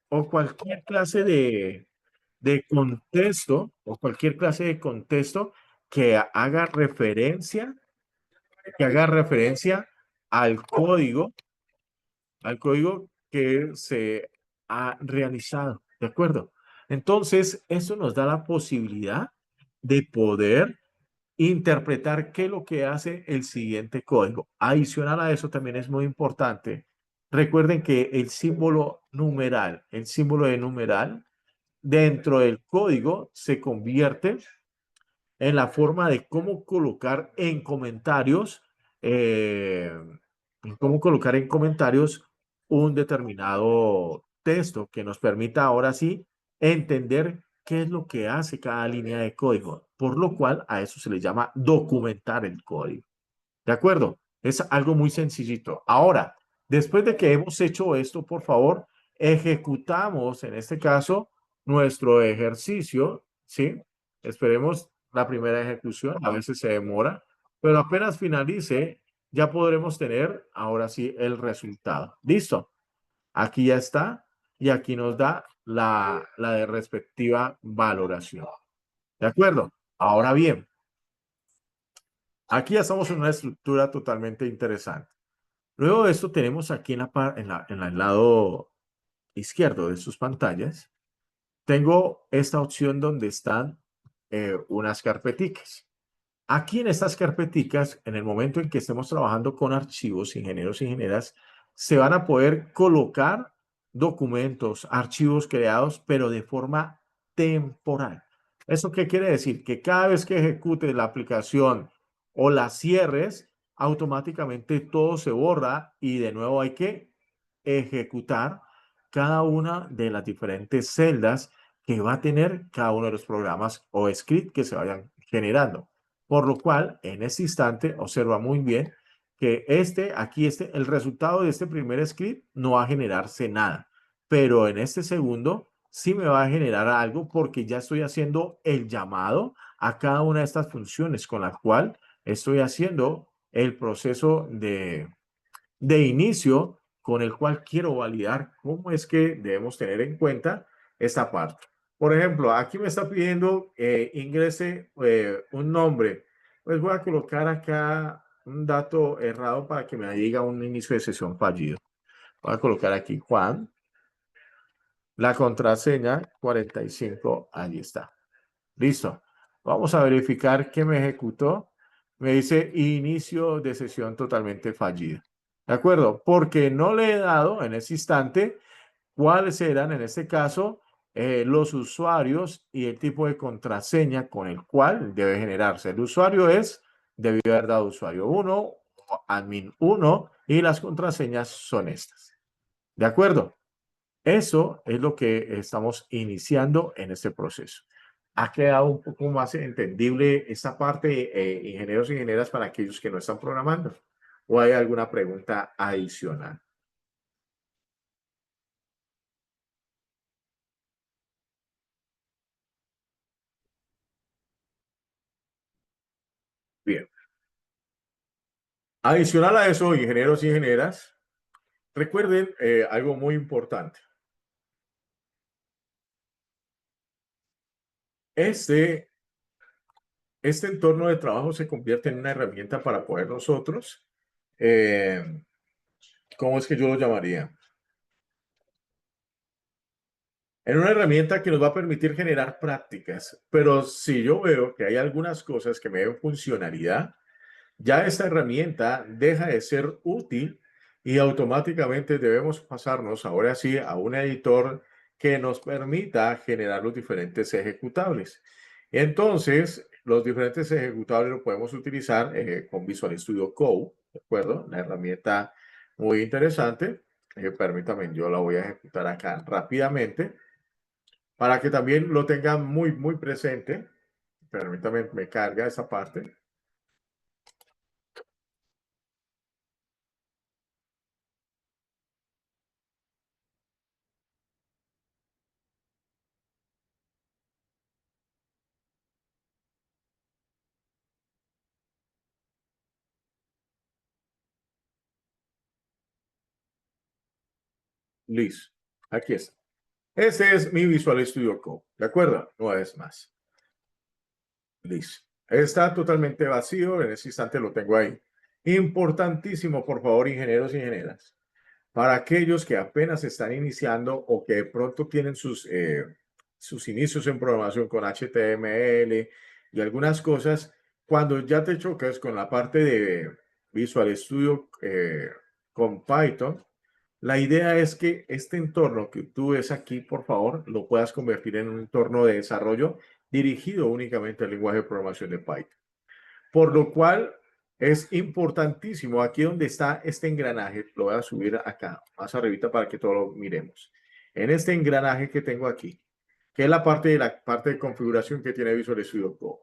o cualquier clase de contexto o cualquier clase de contexto que haga referencia al código que se ha realizado, ¿de acuerdo? Entonces, eso nos da la posibilidad de poder interpretar qué es lo que hace el siguiente código. Adicional a eso también es muy importante. Recuerden que el símbolo de numeral dentro del código se convierte en la forma de eh, cómo colocar en comentarios un determinado texto que nos permita ahora sí entender qué es lo que hace cada línea de código, por lo cual a eso se le llama documentar el código. ¿De acuerdo? Es algo muy sencillito. Ahora, después de que hemos hecho esto, por favor, ejecutamos en este caso nuestro ejercicio, ¿sí? Esperemos la primera ejecución, a veces se demora, pero apenas finalice, ya podremos tener ahora sí el resultado. ¿Listo? Aquí ya está y aquí nos da la de respectiva valoración. ¿De acuerdo? Ahora bien, aquí ya estamos en una estructura totalmente interesante. Luego de esto tenemos aquí en el lado izquierdo de sus pantallas, tengo esta opción donde están unas carpeticas. Aquí en estas carpeticas, en el momento en que estemos trabajando con archivos, ingenieros e ingenieras, se van a poder colocar documentos, archivos creados, pero de forma temporal. ¿Eso qué quiere decir? Que cada vez que ejecutes la aplicación o la cierres, automáticamente todo se borra y de nuevo hay que ejecutar cada una de las diferentes celdas que va a tener cada uno de los programas o script que se vayan generando. Por lo cual, en este instante, observa muy bien que el resultado de este primer script no va a generarse nada, pero en este segundo sí me va a generar algo porque ya estoy haciendo el llamado a cada una de estas funciones con la cual estoy haciendo el proceso de inicio con el cual quiero validar cómo es que debemos tener en cuenta esta parte. Por ejemplo, aquí me está pidiendo ingrese un nombre. Pues voy a colocar acá un dato errado para que me diga un inicio de sesión fallido. Voy a colocar aquí Juan. La contraseña 45, ahí está. Listo. Vamos a verificar que me ejecutó. Me dice inicio de sesión totalmente fallido. ¿De acuerdo? Porque no le he dado en ese instante cuáles eran, en este caso, los usuarios y el tipo de contraseña con el cual debe generarse. El usuario debió haber dado usuario 1 o admin 1 y las contraseñas son estas. ¿De acuerdo? Eso es lo que estamos iniciando en este proceso. ¿Ha quedado un poco más entendible esta parte, ingenieros y ingenieras, para aquellos que no están programando? ¿O hay alguna pregunta adicional? Bien. Adicional a eso, ingenieros y ingenieras, recuerden algo muy importante. Este entorno de trabajo se convierte en una herramienta para poder nosotros, ¿cómo es que yo lo llamaría? En una herramienta que nos va a permitir generar prácticas, pero si yo veo que hay algunas cosas que me den funcionalidad, ya esta herramienta deja de ser útil y automáticamente debemos pasarnos ahora sí a un editor que nos permita generar los diferentes ejecutables. Entonces, los diferentes ejecutables los podemos utilizar con Visual Studio Code, ¿de acuerdo? Una herramienta muy interesante. Permítanme, yo la voy a ejecutar acá rápidamente para que también lo tengan muy presente. Permítanme, me carga esa parte. Listo. Aquí está. Ese es mi Visual Studio Code. ¿De acuerdo? No es más. Listo. Está totalmente vacío. En ese instante lo tengo ahí. Importantísimo, por favor, ingenieros y ingenieras. Para aquellos que apenas están iniciando o que de pronto tienen sus inicios en programación con HTML y algunas cosas, cuando ya te chocas con la parte de Visual Studio con Python, la idea es que este entorno que tú ves aquí, por favor, lo puedas convertir en un entorno de desarrollo dirigido únicamente al lenguaje de programación de Python. Por lo cual es importantísimo, aquí donde está este engranaje, lo voy a subir acá, más arribita para que todo lo miremos. En este engranaje que tengo aquí, que es la parte de configuración que tiene Visual Studio Code.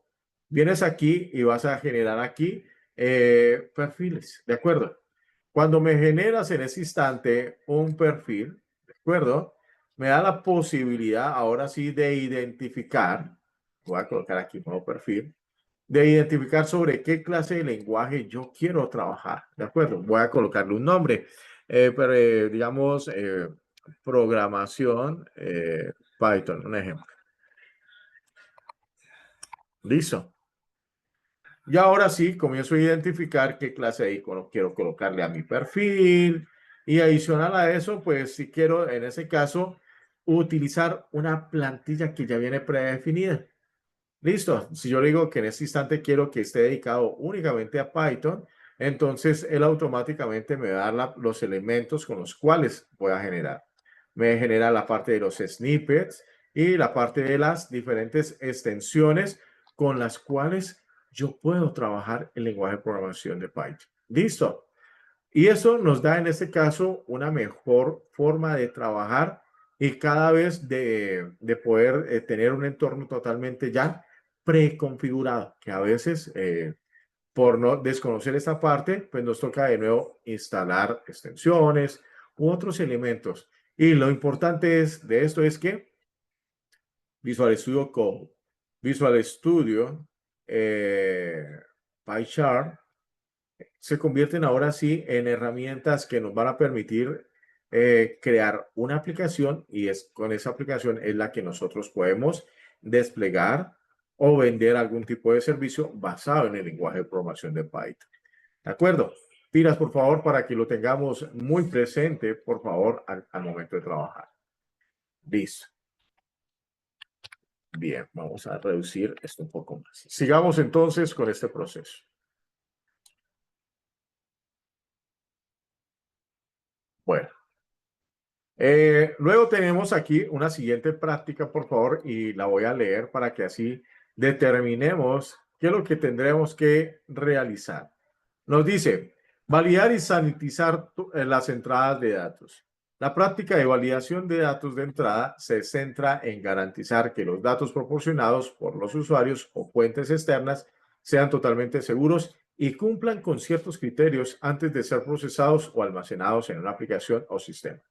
Vienes aquí y vas a generar aquí perfiles, ¿de acuerdo? Cuando me generas en ese instante un perfil, ¿de acuerdo? Me da la posibilidad ahora sí de identificar, voy a colocar aquí un nuevo perfil, de identificar sobre qué clase de lenguaje yo quiero trabajar, ¿de acuerdo? Voy a colocarle un nombre, pero digamos programación Python, un ejemplo. Listo. Y ahora sí, comienzo a identificar qué clase de icono quiero colocarle a mi perfil. Y adicional a eso, pues si quiero, en ese caso, utilizar una plantilla que ya viene predefinida. Listo. Si yo le digo que en este instante quiero que esté dedicado únicamente a Python, entonces él automáticamente me va a dar los elementos con los cuales voy a generar. me genera la parte de los snippets y la parte de las diferentes extensiones con las cuales yo puedo trabajar el lenguaje de programación de Python. ¿Listo? Y eso nos da en este caso una mejor forma de trabajar y cada vez de poder tener un entorno totalmente ya preconfigurado, que a veces por no desconocer esta parte, pues nos toca de nuevo instalar extensiones u otros elementos. Y lo importante de esto es que Visual Studio Code, Visual Studio, PyCharm, se convierten ahora sí en herramientas que nos van a permitir crear una aplicación y con esa aplicación es la que nosotros podemos desplegar o vender algún tipo de servicio basado en el lenguaje de programación de Python. ¿De acuerdo? Pilas, por favor, para que lo tengamos muy presente, por favor, al momento de trabajar. Listo. Bien, vamos a reducir esto un poco más. Sigamos entonces con este proceso. Bueno. Luego tenemos aquí una siguiente práctica, por favor, y la voy a leer para que así determinemos qué es lo que tendremos que realizar. Nos dice, validar y sanitizar las entradas de datos. La práctica de validación de datos de entrada se centra en garantizar que los datos proporcionados por los usuarios o fuentes externas sean totalmente seguros y cumplan con ciertos criterios antes de ser procesados o almacenados en una aplicación o sistema.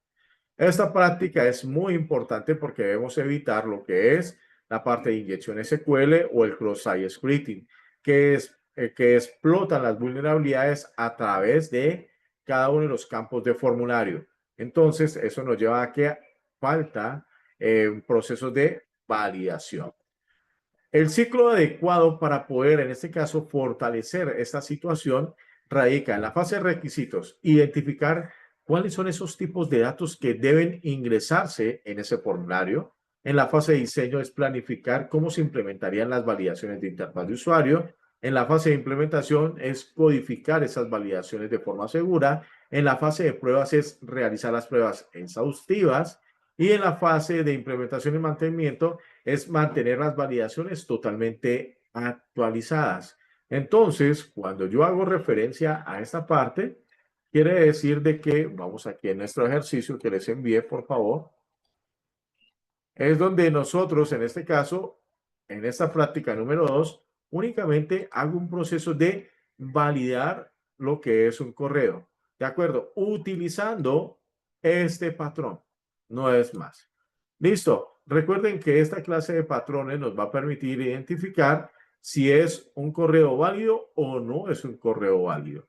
Esta práctica es muy importante porque debemos evitar lo que es la parte de inyección SQL o el cross-site scripting, que explotan las vulnerabilidades a través de cada uno de los campos de formulario. Entonces, eso nos lleva a que falta procesos de validación. El ciclo adecuado para poder, en este caso, fortalecer esta situación radica en la fase de requisitos, identificar cuáles son esos tipos de datos que deben ingresarse en ese formulario. En la fase de diseño es planificar cómo se implementarían las validaciones de interfaz de usuario. En la fase de implementación es codificar esas validaciones de forma segura. En la fase de pruebas es realizar las pruebas exhaustivas. Y en la fase de implementación y mantenimiento es mantener las validaciones totalmente actualizadas. Entonces, cuando yo hago referencia a esta parte, quiere decir de que, vamos aquí en nuestro ejercicio que les envié, por favor, es donde nosotros, en este caso, en esta práctica número 2, únicamente hago un proceso de validar lo que es un correo. ¿De acuerdo? Utilizando este patrón. No es más. Listo. Recuerden que esta clase de patrones nos va a permitir identificar si es un correo válido o no es un correo válido.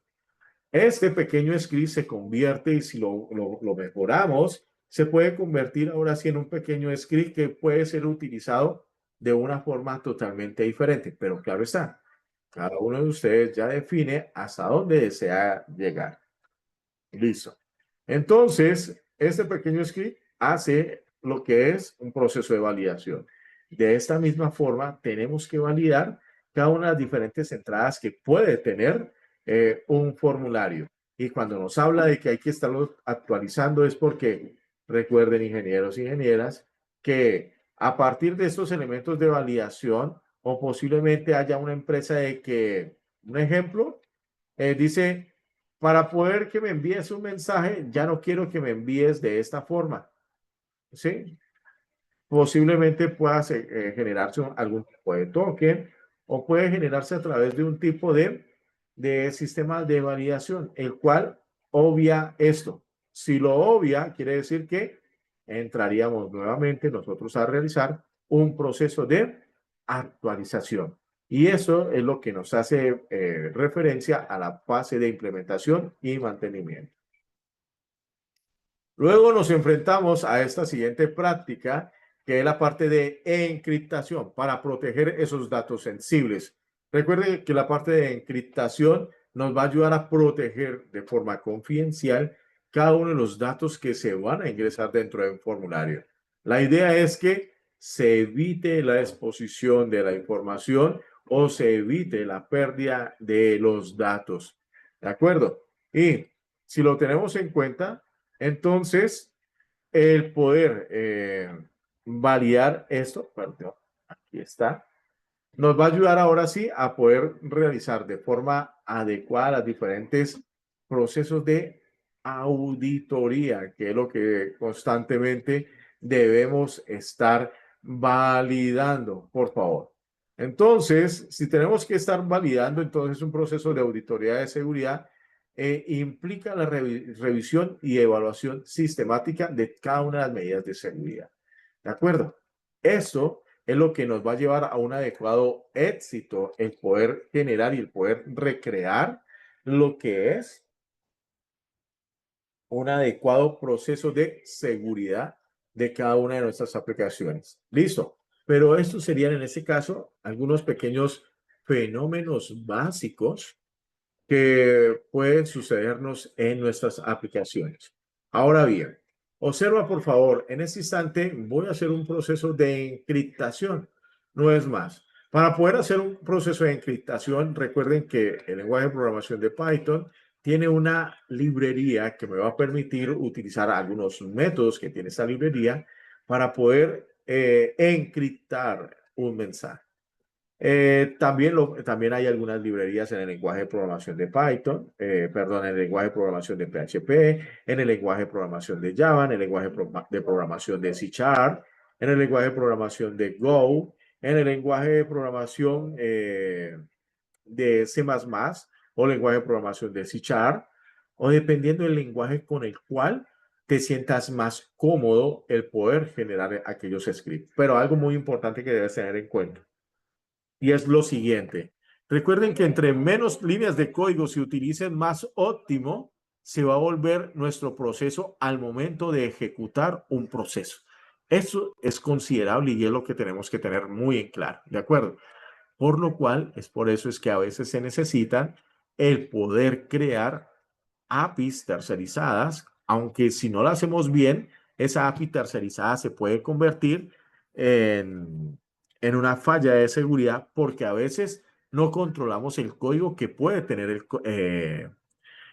Este pequeño script se convierte, y si lo mejoramos, se puede convertir ahora sí en un pequeño script que puede ser utilizado de una forma totalmente diferente. Pero claro está, cada uno de ustedes ya define hasta dónde desea llegar. Listo. Entonces, este pequeño script hace lo que es un proceso de validación. De esta misma forma, tenemos que validar cada una de las diferentes entradas que puede tener un formulario. Y cuando nos habla de que hay que estarlo actualizando es porque, recuerden, ingenieros e ingenieras, que a partir de estos elementos de validación o posiblemente haya una empresa de que, un ejemplo, dice, para poder que me envíes un mensaje, ya no quiero que me envíes de esta forma. ¿Sí? Posiblemente pueda generarse algún tipo de token o puede generarse a través de un tipo de sistema de validación, el cual obvia esto. Si lo obvia, quiere decir que entraríamos nuevamente nosotros a realizar un proceso de actualización. Y eso es lo que nos hace referencia a la fase de implementación y mantenimiento. Luego nos enfrentamos a esta siguiente práctica, que es la parte de encriptación para proteger esos datos sensibles. Recuerde que la parte de encriptación nos va a ayudar a proteger de forma confidencial cada uno de los datos que se van a ingresar dentro de un formulario. La idea es que se evite la exposición de la información o se evite la pérdida de los datos. ¿De acuerdo? Y si lo tenemos en cuenta, entonces el poder validar esto, perdón, aquí está, nos va a ayudar ahora sí a poder realizar de forma adecuada los diferentes procesos de auditoría, que es lo que constantemente debemos estar validando, por favor. Entonces, si tenemos que estar validando, entonces un proceso de auditoría de seguridad implica la revisión y evaluación sistemática de cada una de las medidas de seguridad. ¿De acuerdo? Esto es lo que nos va a llevar a un adecuado éxito, el poder generar y el poder recrear lo que es un adecuado proceso de seguridad de cada una de nuestras aplicaciones. Listo. Pero estos serían en este caso algunos pequeños fenómenos básicos que pueden sucedernos en nuestras aplicaciones. Ahora bien, observa por favor, en este instante voy a hacer un proceso de encriptación. No es más. Para poder hacer un proceso de encriptación, recuerden que el lenguaje de programación de Python tiene una librería que me va a permitir utilizar algunos métodos que tiene esta librería para poder encriptar un mensaje. También hay algunas librerías en el lenguaje de programación de Python, perdón, en el lenguaje de programación de PHP, en el lenguaje de programación de Java, en el lenguaje de programación de C#, en el lenguaje de programación de Go, en el lenguaje de programación de C++ o lenguaje de programación de C#, o dependiendo del lenguaje con el cual te sientas más cómodo el poder generar aquellos scripts. Pero algo muy importante que debes tener en cuenta y es lo siguiente. Recuerden que entre menos líneas de código se utilicen, más óptimo se va a volver nuestro proceso al momento de ejecutar un proceso. Eso es considerable y es lo que tenemos que tener muy en claro, ¿de acuerdo? Por lo cual, es por eso es que a veces se necesitan el poder crear APIs tercerizadas, aunque si no lo hacemos bien, esa API tercerizada se puede convertir en una falla de seguridad porque a veces no controlamos el código que puede tener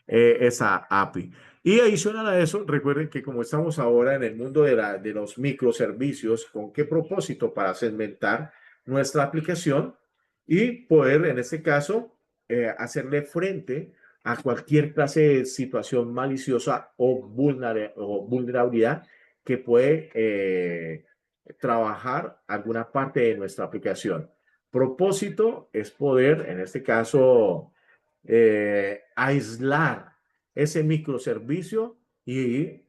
esa API. Y adicional a eso, recuerden que como estamos ahora en el mundo de los microservicios, ¿con qué propósito? Para segmentar nuestra aplicación y poder, en este caso, hacerle frente a cualquier clase de situación maliciosa o vulnerabilidad que puede trabajar alguna parte de nuestra aplicación. Propósito es poder, en este caso, aislar ese microservicio y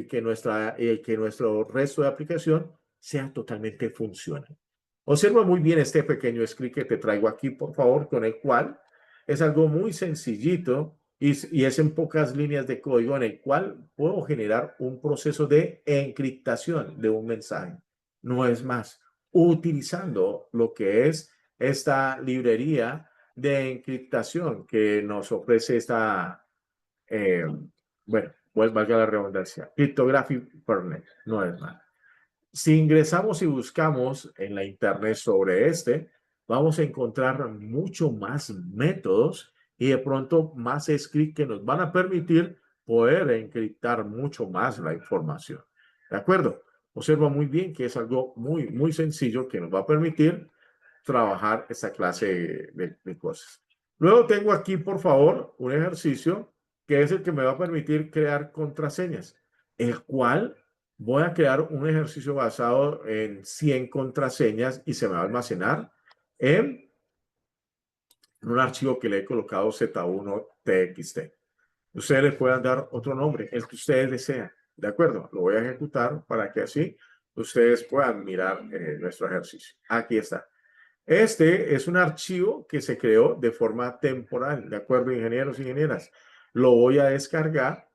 que nuestro resto de aplicación sea totalmente funcional. Observa muy bien este pequeño script que te traigo aquí, por favor, con el cual es algo muy sencillito y es en pocas líneas de código en el cual puedo generar un proceso de encriptación de un mensaje. No es más, utilizando lo que es esta librería de encriptación que nos ofrece esta, bueno, pues valga la redundancia, Cryptographic Kernel, no es más. Si ingresamos y buscamos en la internet sobre vamos a encontrar mucho más métodos y de pronto más scripts que nos van a permitir poder encriptar mucho más la información. ¿De acuerdo? Observa muy bien que es algo muy sencillo que nos va a permitir trabajar esta clase de cosas. Luego tengo aquí, por favor, un ejercicio que es el que me va a permitir crear contraseñas, el cual voy a crear un ejercicio basado en 100 contraseñas y se me va a almacenar en un archivo que le he colocado Z1TXT. Ustedes le puedan dar otro nombre, el que ustedes desean. ¿De acuerdo? Lo voy a ejecutar para que así ustedes puedan mirar nuestro ejercicio. Aquí está. Este es un archivo que se creó de forma temporal, ¿de acuerdo, ingenieros y ingenieras? Lo voy a descargar.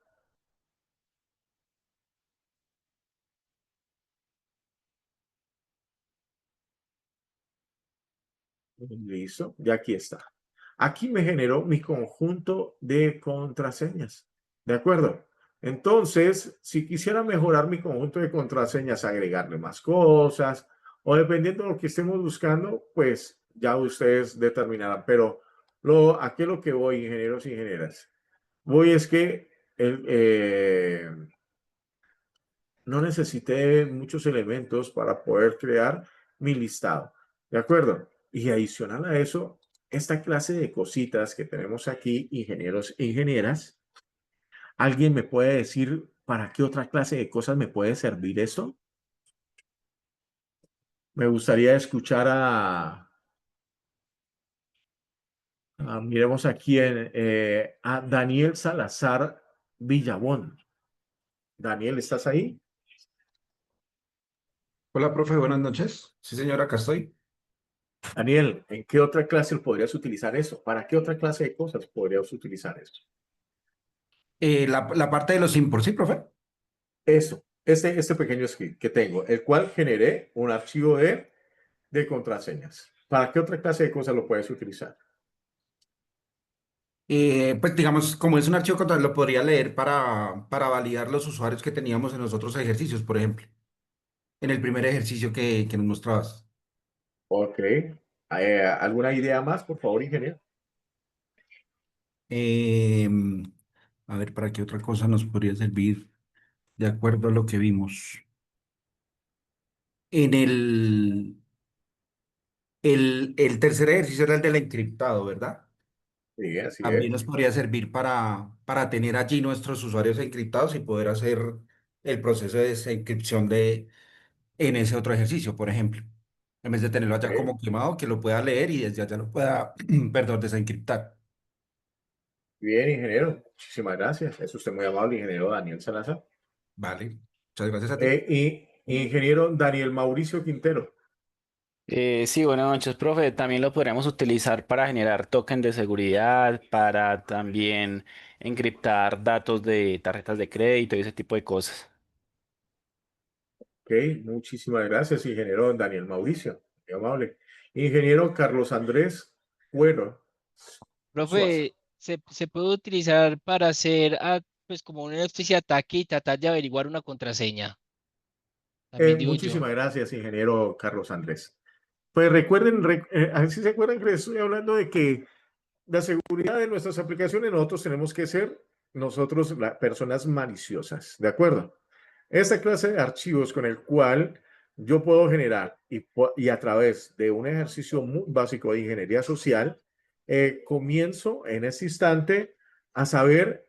Listo, y aquí está. Aquí me generó mi conjunto de contraseñas, ¿de acuerdo? Entonces, si quisiera mejorar mi conjunto de contraseñas, agregarle más cosas, o dependiendo de lo que estemos buscando, pues ya ustedes determinarán. Pero aquí lo que voy, ingenieros y ingenieras, voy es que no necesité muchos elementos para poder crear mi listado. ¿De acuerdo? Y adicional a eso, esta clase de cositas que tenemos aquí, ingenieros e ingenieras, ¿alguien me puede decir para qué otra clase de cosas me puede servir esto? Me gustaría escuchar miremos aquí a Daniel Salazar Villabón. Daniel, ¿estás ahí? Hola, profe, buenas noches. Sí, señora, acá estoy. Daniel, ¿en qué otra clase podrías utilizar eso? ¿Para qué otra clase de cosas podrías utilizar eso? La parte de los imports, ¿sí, profe? Eso, este pequeño script que tengo, el cual generé un archivo de contraseñas. ¿Para qué otra clase de cosas lo puedes utilizar? Pues digamos, como es un archivo control, lo podría leer para validar los usuarios que teníamos en los otros ejercicios, por ejemplo. En el primer ejercicio que nos mostrabas. Ok. ¿Alguna idea más, por favor, ingeniero? Em, a ver, ¿para qué otra cosa nos podría servir de acuerdo a lo que vimos? En el tercer ejercicio era el del encriptado, ¿verdad? Sí, así También es. nos podría servir para tener allí nuestros usuarios encriptados y poder hacer el proceso de desencripción en ese otro ejercicio, por ejemplo. En vez de tenerlo allá Ok. como quemado, que lo pueda leer y desde allá lo pueda, perdón, desencriptar. Bien, ingeniero. Muchísimas gracias. Es usted muy amable, ingeniero Daniel Salazar. Vale. Muchas gracias a ti. Y ingeniero Daniel Mauricio Quintero. Sí, buenas noches, profe. También lo podríamos utilizar para generar token de seguridad, para también encriptar datos de tarjetas de crédito y ese tipo de cosas. Ok, muchísimas gracias, ingeniero Daniel Mauricio. Muy amable. Ingeniero Carlos Andrés Cuero Suazo. Profe, se puede utilizar para hacer pues como una especie de ataque y tratar de averiguar una contraseña. También digo yo. Muchísimas gracias, ingeniero Carlos Andrés. Pues recuerden, a ver si se acuerdan que les estoy hablando de que la seguridad de nuestras aplicaciones nosotros tenemos que ser nosotros las personas maliciosas, ¿de acuerdo? Esta clase de archivos con el cual yo puedo generar y a través de un ejercicio muy básico de ingeniería social, comienzo en este instante a saber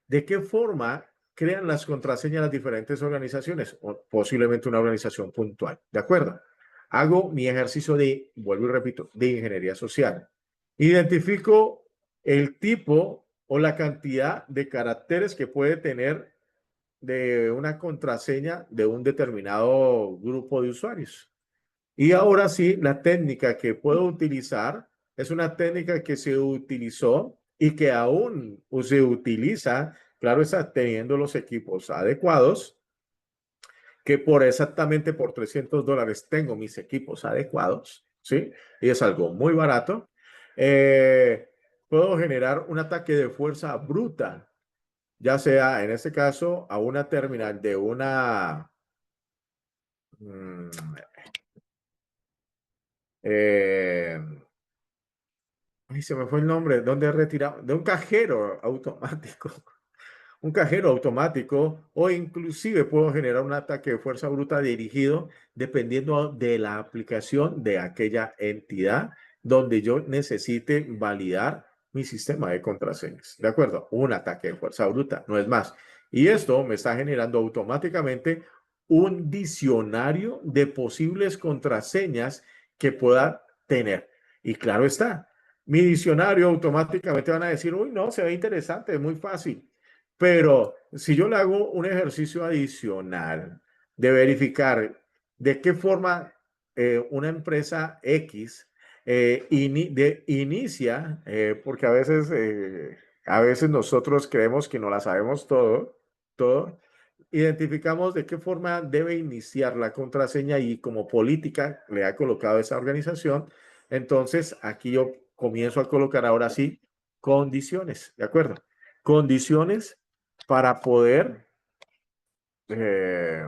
de qué forma crean las contraseñas las diferentes organizaciones o posiblemente una organización puntual, ¿de acuerdo? Hago mi ejercicio de, vuelvo y repito, de ingeniería social. Identifico el tipo o la cantidad de caracteres que puede tener de una contraseña de un determinado grupo de usuarios. Y ahora sí, la técnica que puedo utilizar es una técnica que se utilizó y que aún se utiliza, claro está, teniendo los equipos adecuados, que por exactamente por $300 tengo mis equipos adecuados, ¿sí? Y es algo muy barato. Puedo generar un ataque de fuerza bruta, ya sea en este caso a una terminal de una eh, ay, se me fue el nombre, ¿dónde he retirado? De un cajero automático. Un cajero automático o inclusive puedo generar un ataque de fuerza bruta dirigido dependiendo de la aplicación de aquella entidad donde yo necesite validar mi sistema de contraseñas. ¿De acuerdo? Un ataque de fuerza bruta, no es más. Y esto me está generando automáticamente un diccionario de posibles contraseñas que pueda tener. Y claro está, mi diccionario automáticamente van a decir, uy, no, se ve interesante, es muy fácil. Pero si yo le hago un ejercicio adicional de verificar de qué forma una empresa X inicia, porque a veces nosotros creemos que no la sabemos todo, identificamos de qué forma debe iniciar la contraseña y como política le ha colocado esa organización. Entonces, aquí yo comienzo a colocar ahora sí condiciones, ¿de acuerdo? Condiciones para poder, eh,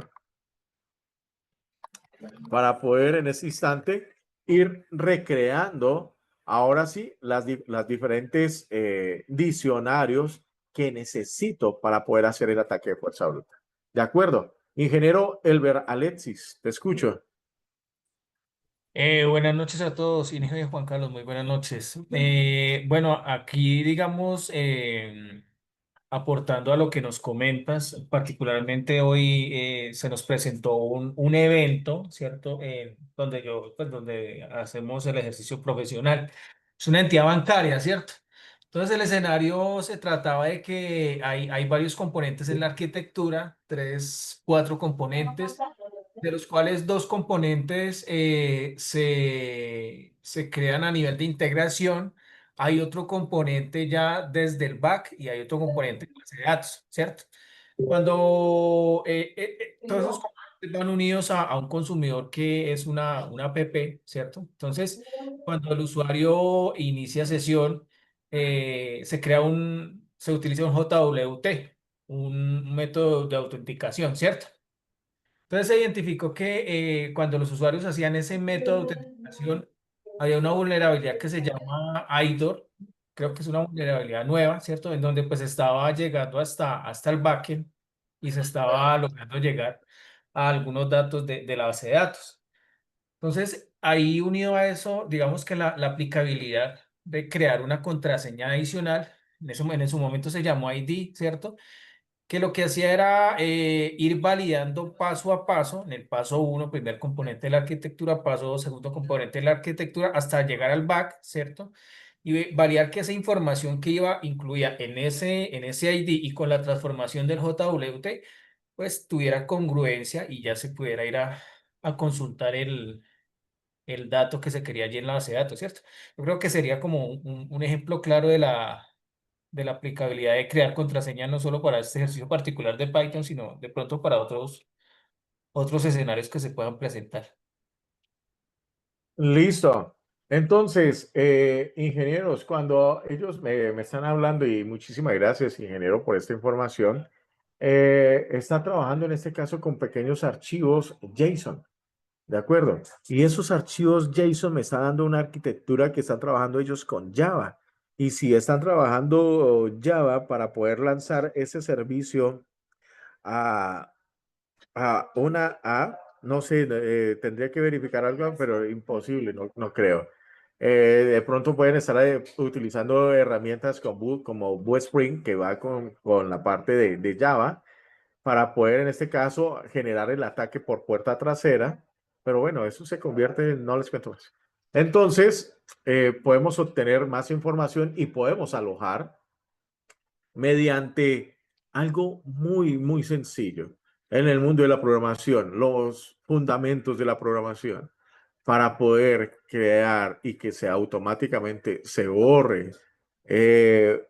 en ese instante ir recreando ahora sí las diferentes diccionarios que necesito para poder hacer el ataque de fuerza bruta. ¿De acuerdo? Ingeniero Elber Alexis, te escucho. Buenas noches a todos, ingeniero Juan Carlos, muy buenas noches. Bueno, aquí digamos, aportando a lo que nos comentas, particularmente hoy se nos presentó un evento, ¿cierto? Donde pues, donde hacemos el ejercicio profesional. Es una entidad bancaria, ¿cierto? Entonces el escenario se trataba de que hay varios componentes en la arquitectura, tres, cuatro componentes, de los cuales dos componentes se crean a nivel de integración. Hay otro componente ya desde el back y hay otro componente de base de datos, ¿cierto? Cuando todos esos componentes van unidos a un consumidor que es una app, ¿cierto? Entonces, cuando el usuario inicia sesión, se utiliza un JWT, un método de autenticación, ¿cierto? Entonces se identificó que cuando los usuarios hacían ese método de autenticación, había una vulnerabilidad que se llama IDOR, creo que es una vulnerabilidad nueva, ¿cierto? En donde pues estaba llegando hasta el backend y se estaba logrando llegar a algunos datos de la base de datos. Entonces, ahí unido a eso, digamos que la aplicabilidad de crear una contraseña adicional, en su momento se llamó ID, ¿cierto? Que lo que hacía era ir validando paso a paso, en el paso uno, primer componente de la arquitectura, paso dos, segundo componente de la arquitectura, hasta llegar al back, ¿cierto? Y validar que esa información que iba incluida en ese ID y con la transformación del JWT, pues tuviera congruencia y ya se pudiera ir a consultar el dato que se quería allí en la base de datos, ¿cierto? Yo creo que sería como un ejemplo claro de la aplicabilidad de crear contraseñas no solo para este ejercicio particular de Python, sino de pronto para otros escenarios que se puedan presentar. Listo. Entonces, ingenieros, cuando ellos me están hablando, y muchísimas gracias, ingeniero, por esta información, están trabajando en este caso con pequeños archivos JSON, ¿de acuerdo? Y esos archivos JSON me están dando una arquitectura que están trabajando ellos con Java. Y si están trabajando Java para poder lanzar ese servicio a, no sé, tendría que verificar algo, pero imposible, no creo. De pronto pueden estar utilizando herramientas como Bootstrap, que va con la parte de Java, para poder en este caso generar el ataque por puerta trasera. Pero bueno, eso se convierte en, no les cuento más. Entonces, podemos obtener más información y podemos alojar mediante algo muy sencillo en el mundo de la programación, los fundamentos de la programación, para poder crear y que se automáticamente se borre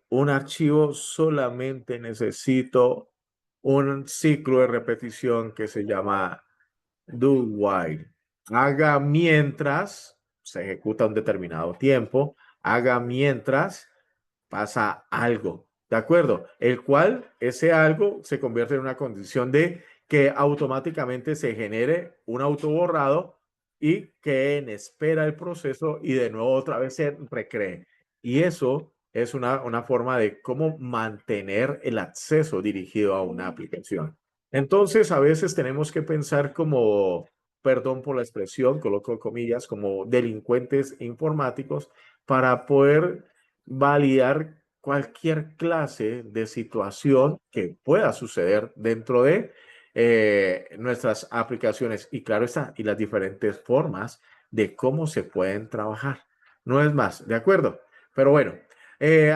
un archivo. Solamente necesito un ciclo de repetición que se llama do while. Haga mientras se ejecuta un determinado tiempo, haga mientras pasa algo, ¿de acuerdo? El cual ese algo se convierte en una condición de que automáticamente se genere un autoborrado y que en espera el proceso y de nuevo otra vez se recree. Y eso es una forma de cómo mantener el acceso dirigido a una aplicación. Entonces, a veces tenemos que pensar como, perdón por la expresión, coloco comillas, como delincuentes informáticos para poder validar cualquier clase de situación que pueda suceder dentro de nuestras aplicaciones. Y claro está, y las diferentes formas de cómo se pueden trabajar. No es más, ¿de acuerdo? Pero bueno,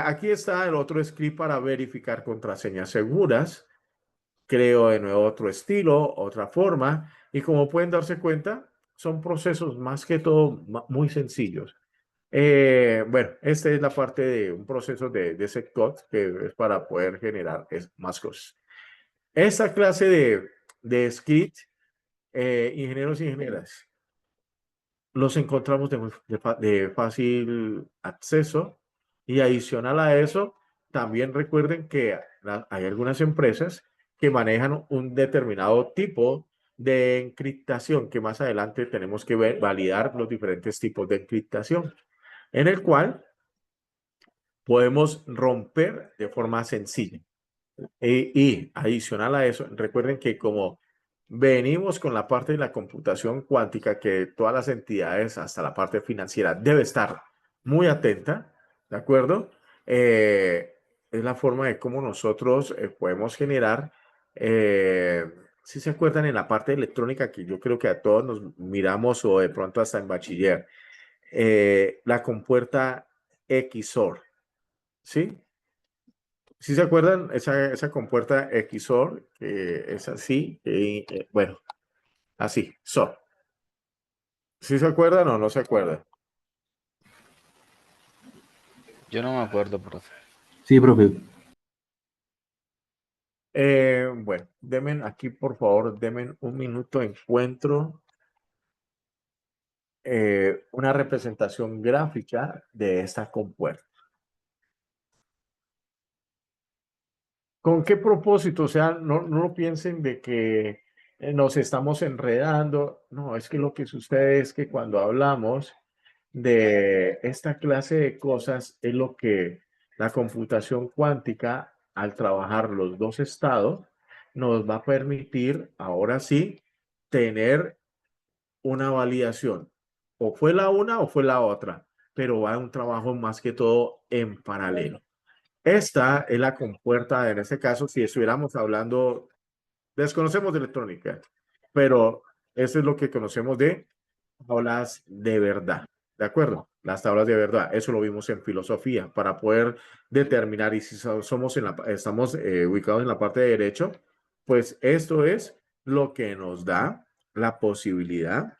aquí está el otro script para verificar contraseñas seguras. Creo de nuevo otro estilo, otra forma, y como pueden darse cuenta, son procesos más que todo muy sencillos. Bueno, esta es la parte de un proceso de sector que es para poder generar más cosas. Esta clase de script, ingenieros y ingenieras, los encontramos de fácil acceso, y adicional a eso, también recuerden que hay algunas empresas que manejan un determinado tipo de encriptación que más adelante tenemos que validar los diferentes tipos de encriptación, en el cual podemos romper de forma sencilla. Y adicional a eso, recuerden que como venimos con la parte de la computación cuántica que todas las entidades, hasta la parte financiera, debe estar muy atenta, ¿de acuerdo? Es la forma de cómo nosotros podemos generar, si se acuerdan en la parte electrónica que yo creo que a todos nos miramos o de pronto hasta en bachiller, la compuerta XOR, ¿sí? ¿Sí se acuerdan? Esa compuerta XOR, que es así, bueno, así, SOR. ¿Sí se acuerdan o no se acuerdan? Yo no me acuerdo, profe. Sí, profe. Bueno, denme aquí, por favor, denme un minuto, encuentro una representación gráfica de esta compuerta. ¿Con qué propósito? O sea, no lo piensen de que nos estamos enredando. No, es que lo que sucede es que cuando hablamos de esta clase de cosas es lo que la computación cuántica, al trabajar los dos estados, nos va a permitir, ahora sí, tener una validación. O fue la una o fue la otra, pero va a un trabajo más que todo en paralelo. Esta es la compuerta, en este caso, si estuviéramos hablando, desconocemos de electrónica, pero eso es lo que conocemos de tablas de verdad, ¿de acuerdo? Las tablas de verdad, eso lo vimos en filosofía, para poder determinar, y si somos estamos ubicados en la parte de derecho, pues esto es lo que nos da la posibilidad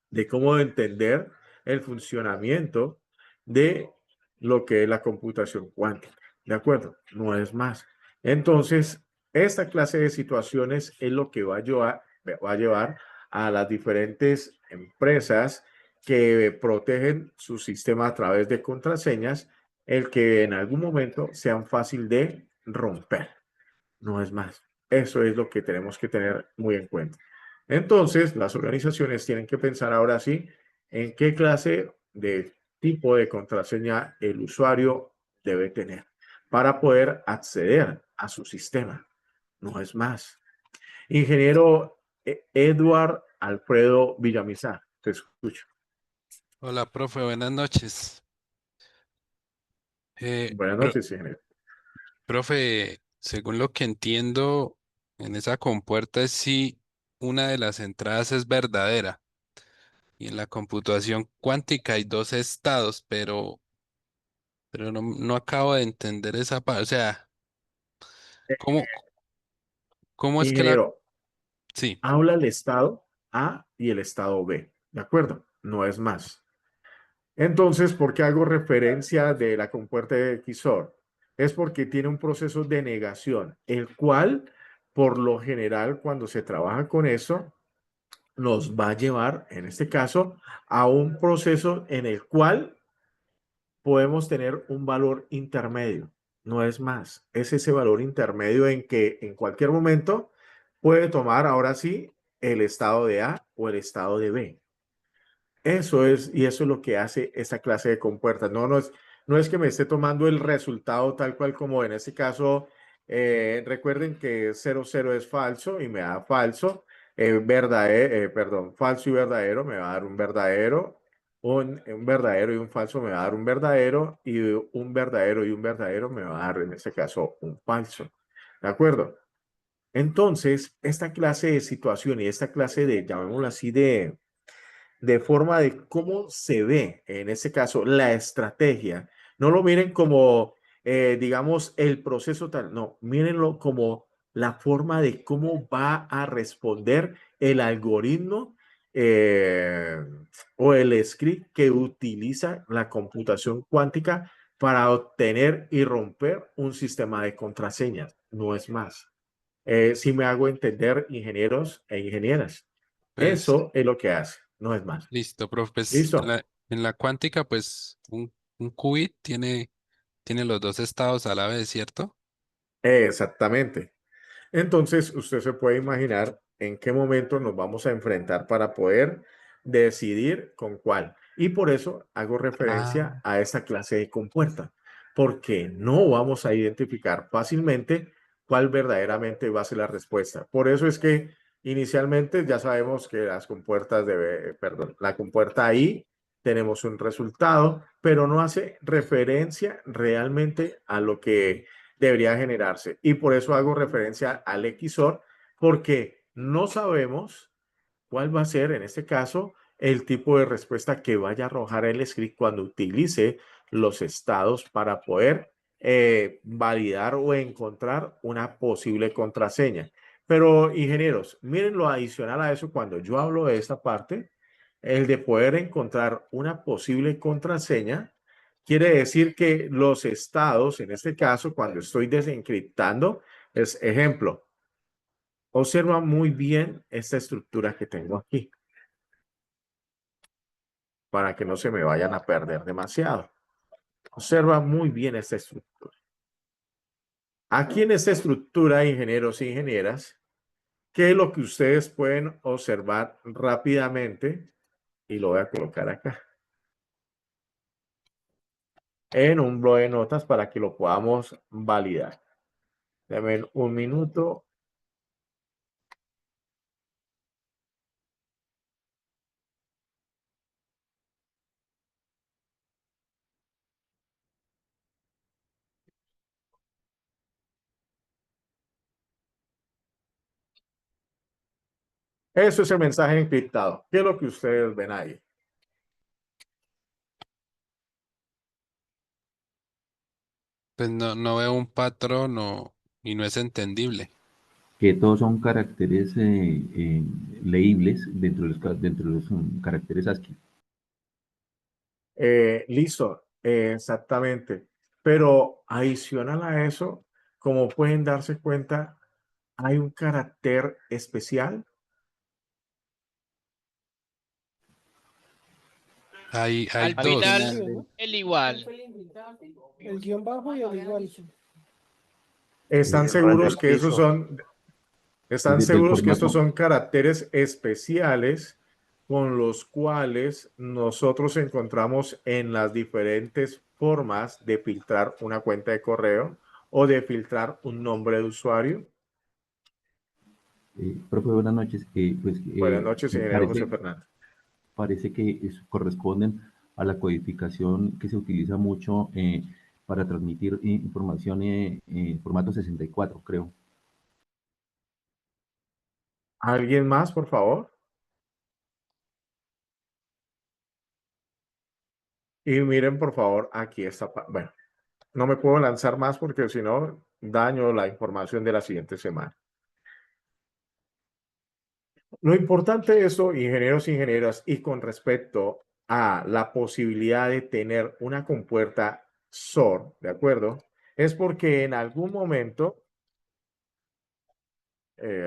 de cómo entender el funcionamiento de lo que es la computación cuántica. ¿De acuerdo? No es más. Entonces, esta clase de situaciones es lo que va a llevar a las diferentes empresas que protegen su sistema a través de contraseñas, el que en algún momento sean fácil de romper. No es más. Eso es lo que tenemos que tener muy en cuenta. Entonces, las organizaciones tienen que pensar ahora sí en qué clase de tipo de contraseña el usuario debe tener para poder acceder a su sistema. No es más. Ingeniero Edward Alfredo Villamizar, te escucho. Hola, profe, buenas noches. Buenas noches, ingeniero. Profe, según lo que entiendo, en esa compuerta es si una de las entradas es verdadera. Y en la computación cuántica hay dos estados, pero no acabo de entender esa parte. O sea, ¿cómo, cómo es que la... Ingeniero, Sí. habla el estado A y el estado B, ¿de acuerdo? No es más. Entonces, ¿por qué hago referencia de la compuerta de XOR? Es porque tiene un proceso de negación, el cual, por lo general, cuando se trabaja con eso, nos va a llevar, en este caso, a un proceso en el cual podemos tener un valor intermedio. No es más, es ese valor intermedio en que en cualquier momento puede tomar ahora sí el estado de A o el estado de B. Eso es, y eso es lo que hace esta clase de compuertas. No es que me esté tomando el resultado tal cual como en este caso, recuerden que 00 es falso y me da falso, perdón, falso y verdadero me va a dar un verdadero, un verdadero y un falso me va a dar un verdadero, y un verdadero y un verdadero me va a dar en este caso un falso. ¿De acuerdo? Entonces, esta clase de situación y esta clase de, llamémoslo así, de forma de cómo se ve, en este caso, la estrategia. No lo miren como, digamos, el proceso tal, no, mírenlo como la forma de cómo va a responder el algoritmo eh, o el script que utiliza la computación cuántica para obtener y romper un sistema de contraseñas. No es más. Si me hago entender, ingenieros e ingenieras. Pues Eso es lo que hace, no es más. listo, profe. Pues ¿Listo? en la cuántica, pues un qubit tiene los dos estados a la vez, ¿cierto? Exactamente. Entonces, usted se puede imaginar en qué momento nos vamos a enfrentar para poder decidir con cuál. Y por eso hago Ah, referencia a esta clase de compuerta, porque no vamos a identificar fácilmente cuál verdaderamente va a ser la respuesta. Por eso es que Inicialmente ya sabemos que las compuertas de, perdón, la compuerta I tenemos un resultado, pero no hace referencia realmente a lo que debería generarse. Y por eso hago referencia al XOR, porque no sabemos cuál va a ser, en este caso, el tipo de respuesta que vaya a arrojar el script cuando utilice los estados para poder validar o encontrar una posible contraseña. Pero, ingenieros, miren lo adicional a eso cuando yo hablo de esta parte, el de poder encontrar una posible contraseña, quiere decir que los estados, en este caso, cuando estoy desencriptando, es ejemplo, observa muy bien esta estructura que tengo aquí para que no se me vayan a perder demasiado. Observa muy bien esta estructura. Aquí en esta estructura, ingenieros e ingenieras, ¿qué es lo que ustedes pueden observar rápidamente? Y lo voy a colocar acá en un bloque de notas para que lo podamos validar. Dame un minuto. Eso es el mensaje encriptado. ¿Qué es lo que ustedes ven ahí? Pues no veo un patrón y no es entendible. Que todos son caracteres leíbles dentro de los caracteres ASCII. Listo, exactamente. Pero adicional a eso, como pueden darse cuenta, hay un carácter especial. Hay Al dos. final, el igual. El guión bajo y el igual. ¿Están seguros que esos son, están Del seguros que estos formato. son caracteres especiales con los cuales nosotros encontramos en las diferentes formas de filtrar una cuenta de correo o de filtrar un nombre de usuario? Profe, buenas noches. Buenas noches, ingeniero José Fernando. Parece que corresponden a la codificación que se utiliza mucho para transmitir información en formato 64, creo. ¿Alguien más, por favor? Y miren, por favor, aquí está. Bueno, no me puedo lanzar más porque si no, daño la información de la siguiente semana. Lo importante de esto, ingenieros e ingenieras, y con respecto a la posibilidad de tener una compuerta SOR, ¿de acuerdo? Es porque en algún momento,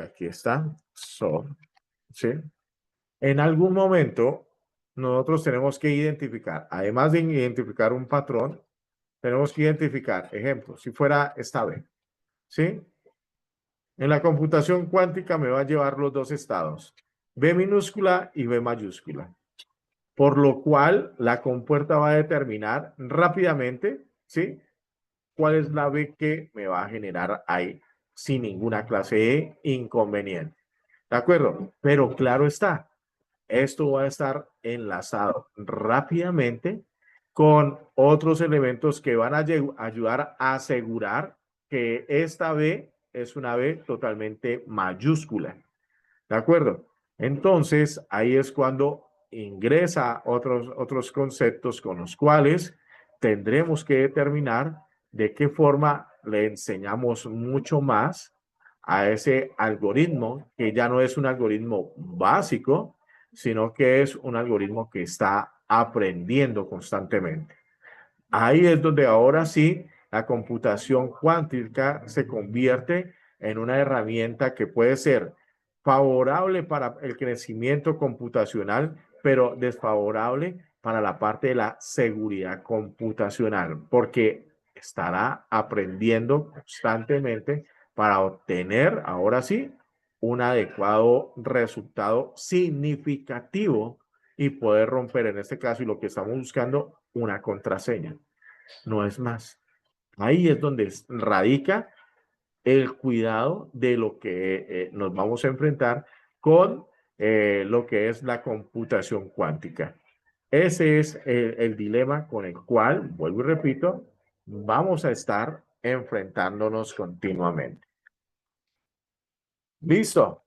aquí está, SOR, ¿sí? En algún momento, nosotros tenemos que identificar, además de identificar un patrón, tenemos que identificar, ejemplo, si fuera esta B, ¿sí? En la computación cuántica me va a llevar los dos estados, B minúscula y B mayúscula. Por lo cual, la compuerta va a determinar rápidamente, ¿sí? ¿Cuál es la B que me va a generar ahí sin ninguna clase de inconveniente? ¿De acuerdo? Pero claro está, esto va a estar enlazado rápidamente con otros elementos que van a ayudar a asegurar que esta B es una B totalmente mayúscula. ¿De acuerdo? Entonces, ahí es cuando ingresa otros conceptos con los cuales tendremos que determinar de qué forma le enseñamos mucho más a ese algoritmo, que ya no es un algoritmo básico, sino que es un algoritmo que está aprendiendo constantemente. Ahí es donde ahora sí la computación cuántica se convierte en una herramienta que puede ser favorable para el crecimiento computacional, pero desfavorable para la parte de la seguridad computacional, porque estará aprendiendo constantemente para obtener, ahora sí, un adecuado resultado significativo y poder romper, en este caso, y lo que estamos buscando, una contraseña. No es más. Ahí es donde radica el cuidado de lo que nos vamos a enfrentar con lo que es la computación cuántica. Ese es el dilema con el cual, vuelvo y repito, vamos a estar enfrentándonos continuamente. ¿Listo?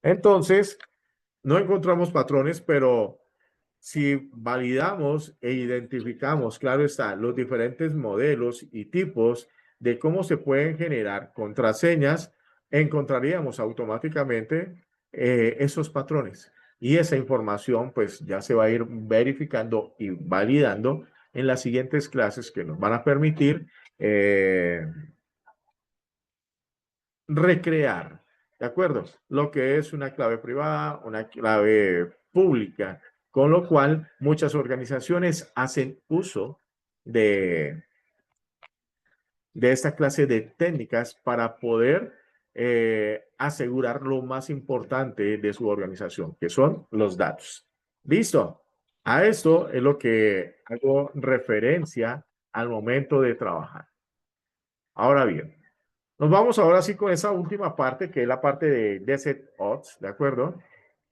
Entonces, no encontramos patrones, pero si validamos e identificamos, claro está, los diferentes modelos y tipos de cómo se pueden generar contraseñas, encontraríamos automáticamente esos patrones. Y esa información pues ya se va a ir verificando y validando en las siguientes clases que nos van a permitir recrear, ¿de acuerdo? Lo que es una clave privada, una clave pública, con lo cual muchas organizaciones hacen uso de esta clase de técnicas para poder asegurar lo más importante de su organización, que son los datos. ¿Listo? A esto es lo que hago referencia al momento de trabajar. Ahora bien, nos vamos ahora sí con esa última parte, que es la parte de DZ-Ops, ¿de acuerdo?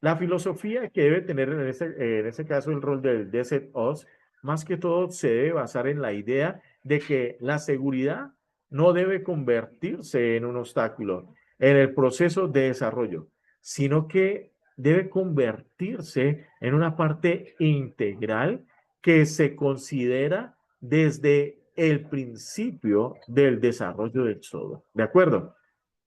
La filosofía que debe tener en este caso el rol del DZ-Ops, más que todo se debe basar en la idea de que la seguridad no debe convertirse en un obstáculo en el proceso de desarrollo, sino que debe convertirse en una parte integral que se considera desde el principio del desarrollo del software. ¿De acuerdo?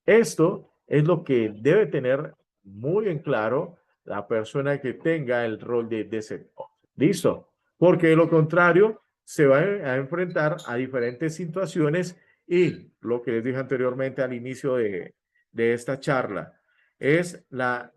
Esto es lo que debe tener muy en claro la persona que tenga el rol de DZ-Ops. ¿Listo? Porque de lo contrario, se va a enfrentar a diferentes situaciones y lo que les dije anteriormente al inicio de esta charla es la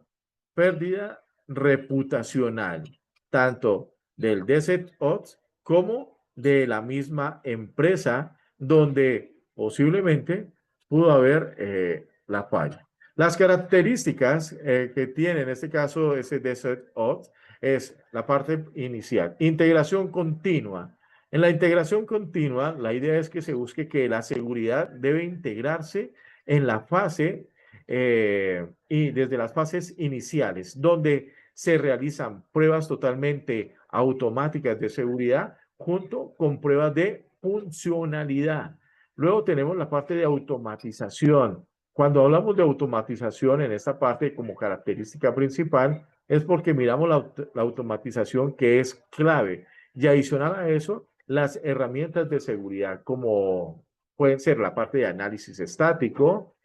pérdida reputacional, tanto del DZ-Ops como de la misma empresa donde posiblemente pudo haber la falla. Las características que tiene en este caso ese DZ-Ops es la parte inicial, integración continua. En la integración continua, la idea es que se busque que la seguridad debe integrarse en la fase y desde las fases iniciales, donde se realizan pruebas totalmente automáticas de seguridad junto con pruebas de funcionalidad. Luego tenemos la parte de automatización. Cuando hablamos de automatización en esta parte como característica principal, es porque miramos la automatización que es clave. Y adicional a eso, las herramientas de seguridad como pueden ser la parte de análisis estático,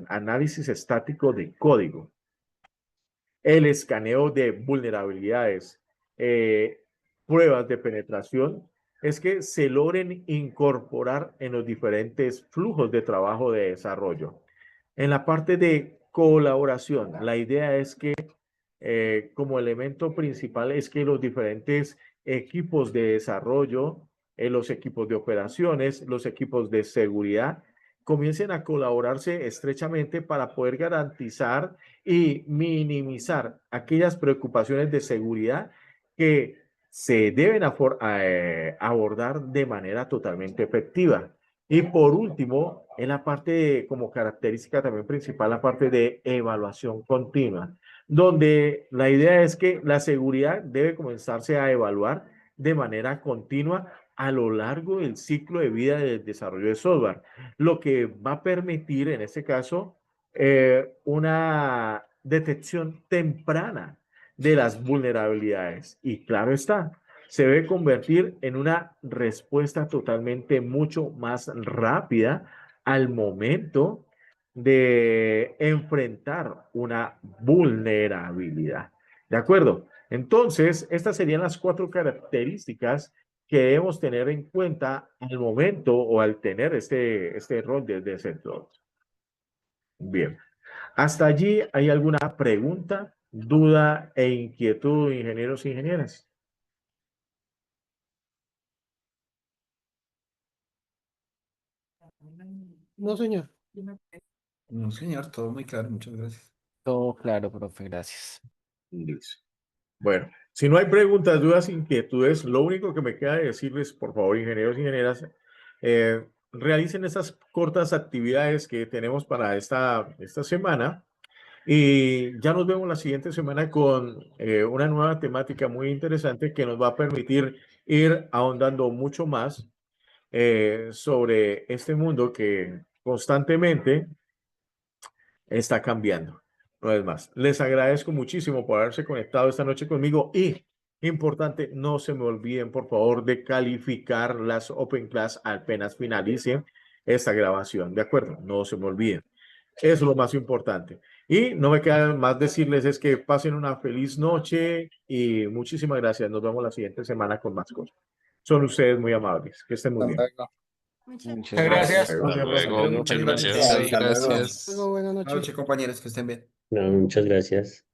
análisis estático de código, el escaneo de vulnerabilidades, pruebas de penetración, es que se logren incorporar en los diferentes flujos de trabajo de desarrollo. En la parte de colaboración, la idea es que como elemento principal es que los diferentes equipos de desarrollo, los equipos de operaciones, los equipos de seguridad, comiencen a colaborarse estrechamente para poder garantizar y minimizar aquellas preocupaciones de seguridad que se deben abordar de manera totalmente efectiva. Y por último, en la parte como característica también principal, la parte de evaluación continua, donde la idea es que la seguridad debe comenzarse a evaluar de manera continua a lo largo del ciclo de vida del desarrollo de software, lo que va a permitir en este caso una detección temprana de las vulnerabilidades. Y claro está, se debe convertir en una respuesta totalmente mucho más rápida al momento de enfrentar una vulnerabilidad. ¿De acuerdo? Entonces, estas serían las 4 características que debemos tener en cuenta al momento o al tener este rol de centro. Bien. ¿Hasta allí hay alguna pregunta, duda e inquietud, ingenieros e ingenieras? No, señor. No, señor, todo muy claro, muchas gracias. Todo claro, profe, gracias. Listo. Bueno, si no hay preguntas, dudas, inquietudes, lo único que me queda decirles, por favor, ingenieros e ingenieras, realicen esas cortas actividades que tenemos para esta semana Y ya nos vemos la siguiente semana con una nueva temática muy interesante que nos va a permitir ir ahondando mucho más sobre este mundo que constantemente está cambiando. No es más. Les agradezco muchísimo por haberse conectado esta noche conmigo y, importante, no se me olviden, por favor, de calificar las Open Class apenas finalicen esta grabación. ¿De acuerdo? No se me olviden. Es lo más importante. Y no me queda más decirles es que pasen una feliz noche y muchísimas gracias. Nos vemos la siguiente semana con más cosas. Son ustedes muy amables. Que estén muy bien. Muchas Muchas gracias. gracias. Hasta luego, muchas Muchas gracias. Muchas Hasta luego. gracias. Luego, buenas Buenas noches. noches, compañeros, que estén bien. No, muchas gracias.